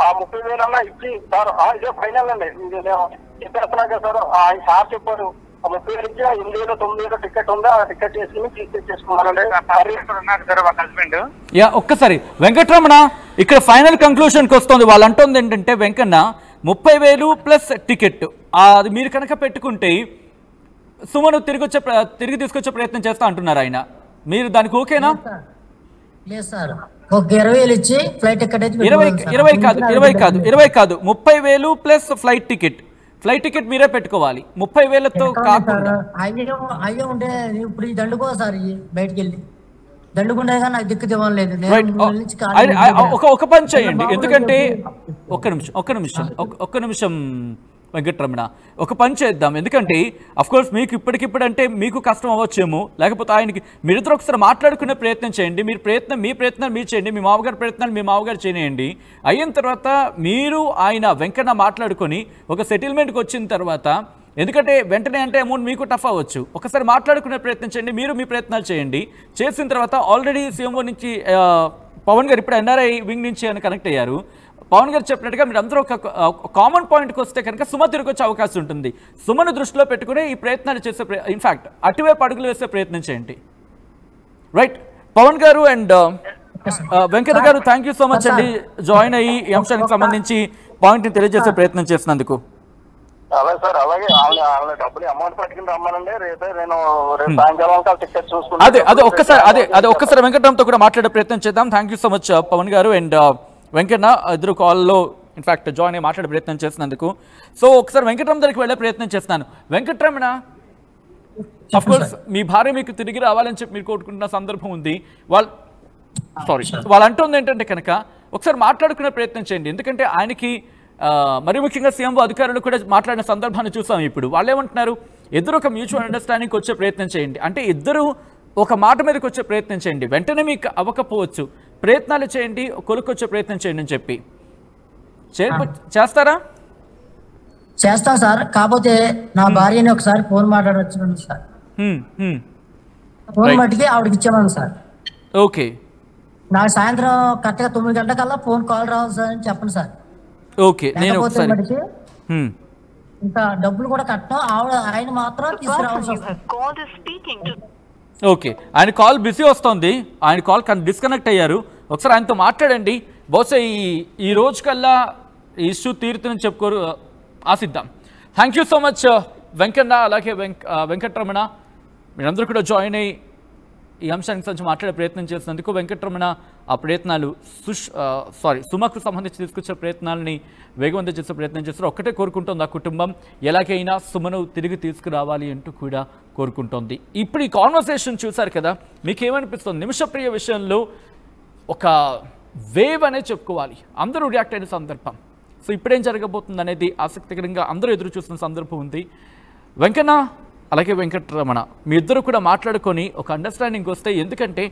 ఆ 30,000 అన్నా ఇచ్చి సార్ ఇదే ఫైనల్ అండి, నేను చెప్పేస్తున్నా కదా సార్. ఆయన సార్ చెప్పారు 30,000 ఇచ్చి 8,000 9,000 టికెట్ ఉందా, ఆ టికెట్ చేసుకుని తీసుకొచ్చేసుకున్నానండి సార్ వాళ్ళ హస్బెండ్. యా ఒక్కసారి వెంకటరమణ, ఇక్కడ ఫైనల్ కంక్లూషన్కి వస్తుంది. వాళ్ళు అంటుంది ఏంటంటే వెంకన్న 30,000 ప్లస్ టికెట్ అది మీరు కనుక పెట్టుకుంటే సుమను తిరిగి తీసుకొచ్చే ప్రయత్నం చేస్తా అంటున్నారు ఆయన. మీరు దానికి ఓకేనా? లేదు సార్, ఒక 20,000 ఇచ్చి ఫ్లైట్ టికెట్ 20 కాదు 30,000 ప్లస్ ఫ్లైట్ టికెట్ మీరే పెట్టుకోవాలి. 30,000తో కాకుండా అయ్యే ఉంటే ఇప్పుడు ఈ దండుకో సార్ బయటకు వెళ్ళి దండుకుంటే కానీ నాకు దిక్కు ఇవ్వలేదు. ఒక పని చేయండి, ఎందుకంటే ఒక్క నిమిషం వెంకటరమణ, ఒక పని చేద్దాం. ఎందుకంటే అఫ్కోర్స్ మీకు ఇప్పటికిప్పుడు అంటే మీకు కష్టం అవ్వచ్చేమో, లేకపోతే ఆయనకి మీరిద్దరు ఒకసారి మాట్లాడుకునే ప్రయత్నం చేయండి. మీ ప్రయత్నం మీరు చేయండి, మీ మామగారి ప్రయత్నాలు మీ మామగారు చేయండి. అయిన తర్వాత మీరు ఆయన వెంకన్న మాట్లాడుకొని ఒక సెటిల్మెంట్కి వచ్చిన తర్వాత, ఎందుకంటే వెంటనే అంటే అమౌంట్ మీకు టఫ్ అవ్వచ్చు, ఒకసారి మాట్లాడుకునే ప్రయత్నం చేయండి. మీరు మీ ప్రయత్నాలు చేయండి. చేసిన తర్వాత ఆల్రెడీ సీఎంఓ నుంచి పవన్ గారు ఇప్పుడు ఎన్ఆర్ఐ వింగ్ నుంచి ఆయన కనెక్ట్ అయ్యారు. పవన్ గారు చెప్పినట్టుగా మీరు అందరూ ఒక కామన్ పాయింట్కి వస్తే కనుక సుమ తిరిగి వచ్చే అవకాశం ఉంటుంది. సుమను దృష్టిలో పెట్టుకుని ఈ ప్రయత్నాలు చేసే ఇన్ఫ్యాక్ట్ అటువైపు అడుగులు వేసే ప్రయత్నం చేయండి. రైట్ పవన్ గారు అండ్ వెంకట గారు, థ్యాంక్ యూ సో మచ్ అండి జాయిన్ అయ్యి ఈ అంశానికి సంబంధించి పాయింట్ని తెలియజేసే ప్రయత్నం చేసినందుకు. అలాగే సార్, అలాగే వాళ్ళ డబ్బులు అమౌంట్ పట్టుకుని రమ్మనండి. రేపు సాయంకాలం టికెట్ చూసుకుంటాను. అదే ఒక్కసారి వెంకటరామ్తో కూడా మాట్లాడే ప్రయత్నం చేద్దాం. Thank you so much Pavan గారు అండ్ వెంకన్న, ఇద్దరు కాల్లో ఇన్ఫాక్ట్ జాయిన్ అయ్యి మాట్లాడే ప్రయత్నం చేసినందుకు. సో ఒకసారి వెంకటరామ్ దగ్గరికి వెళ్ళే ప్రయత్నం చేస్తున్నాను. వెంకటరమణ, అఫ్కోర్స్ మీ భార్య మీకు తిరిగి రావాలని చెప్పి మీరు కోరుకుంటున్న సందర్భం ఉంది. వాళ్ళు అంటుంది ఏంటంటే కనుక ఒకసారి మాట్లాడుకునే ప్రయత్నం చేయండి. ఎందుకంటే ఆయనకి మరి ముఖ్యంగా సీఎం అధికారులు కూడా మాట్లాడిన సందర్భాన్ని చూసాం. ఇప్పుడు వాళ్ళు ఏమంటున్నారు, ఇద్దరు ఒక మ్యూచువల్ అండర్స్టాండింగ్కి వచ్చే ప్రయత్నం చేయండి, అంటే ఇద్దరు ఒక మాట మీదకి వచ్చే ప్రయత్నం చేయండి. వెంటనే మీకు అవ్వకపోవచ్చు, ప్రయత్నాలు చేయండి, కొలుక్కొచ్చే ప్రయత్నం చేయండి అని చెప్పి చేస్తారా? చేస్తాం సార్, కాకపోతే నా భార్యని ఒకసారి ఫోన్ మాట్లాడవచ్చు సార్. ఫోన్ మట్టికి ఆవిడకి ఇచ్చేవాను సార్. ఓకే, నాకు సాయంత్రం కరెక్ట్గా 9 గంటలకల్లా ఫోన్ కాల్ రావాలి సార్ అని చెప్పండి సార్. ఓకే, నేను ఒకసారి ఇంకా డబ్బులు కూడా కట్టడం, ఆయన మాత్రం తీసుకురావాలి. ఓకే, ఆయన కాల్ బిజీ వస్తుంది, ఆయన కాల్ డిస్కనెక్ట్ అయ్యారు. ఒకసారి ఆయనతో మాట్లాడండి. బహుశా ఈ రోజు కల్లా ఈ ఇష్యూ తీరుతుందని చెప్పుకోరు ఆశిద్దాం. Thank you so much Venkanna, అలాగే వెంకటరమణ, మీరందరూ కూడా జాయిన్ అయ్యి ఈ అంశానికి సంబంధించి మాట్లాడే ప్రయత్నం చేసినందుకు. వెంకటరమణ ఆ ప్రయత్నాలు సుమకు సంబంధించి తీసుకొచ్చే ప్రయత్నాలని వేగవంతం చేసే ప్రయత్నం చేస్తారు. ఒక్కటే కోరుకుంటోంది ఆ కుటుంబం, ఎలాగైనా సుమను తిరిగి తీసుకురావాలి అంటూ కూడా కోరుకుంటోంది. ఇప్పుడు ఈ కాన్వర్సేషన్ చూశారు కదా, మీకేమనిపిస్తుంది? నిమిషప్రియ విషయంలో ఒక వేవ్ అనే చెప్పుకోవాలి, అందరూ రియాక్ట్ అయిన సందర్భం. సో ఇప్పుడేం జరగబోతుంది అనేది ఆసక్తికరంగా అందరూ ఎదురు చూస్తున్న సందర్భం ఉంది. వెంకన్న అలాగే వెంకటరమణ, మీ ఇద్దరు కూడా మాట్లాడుకొని ఒక అండర్స్టాండింగ్ వస్తే, ఎందుకంటే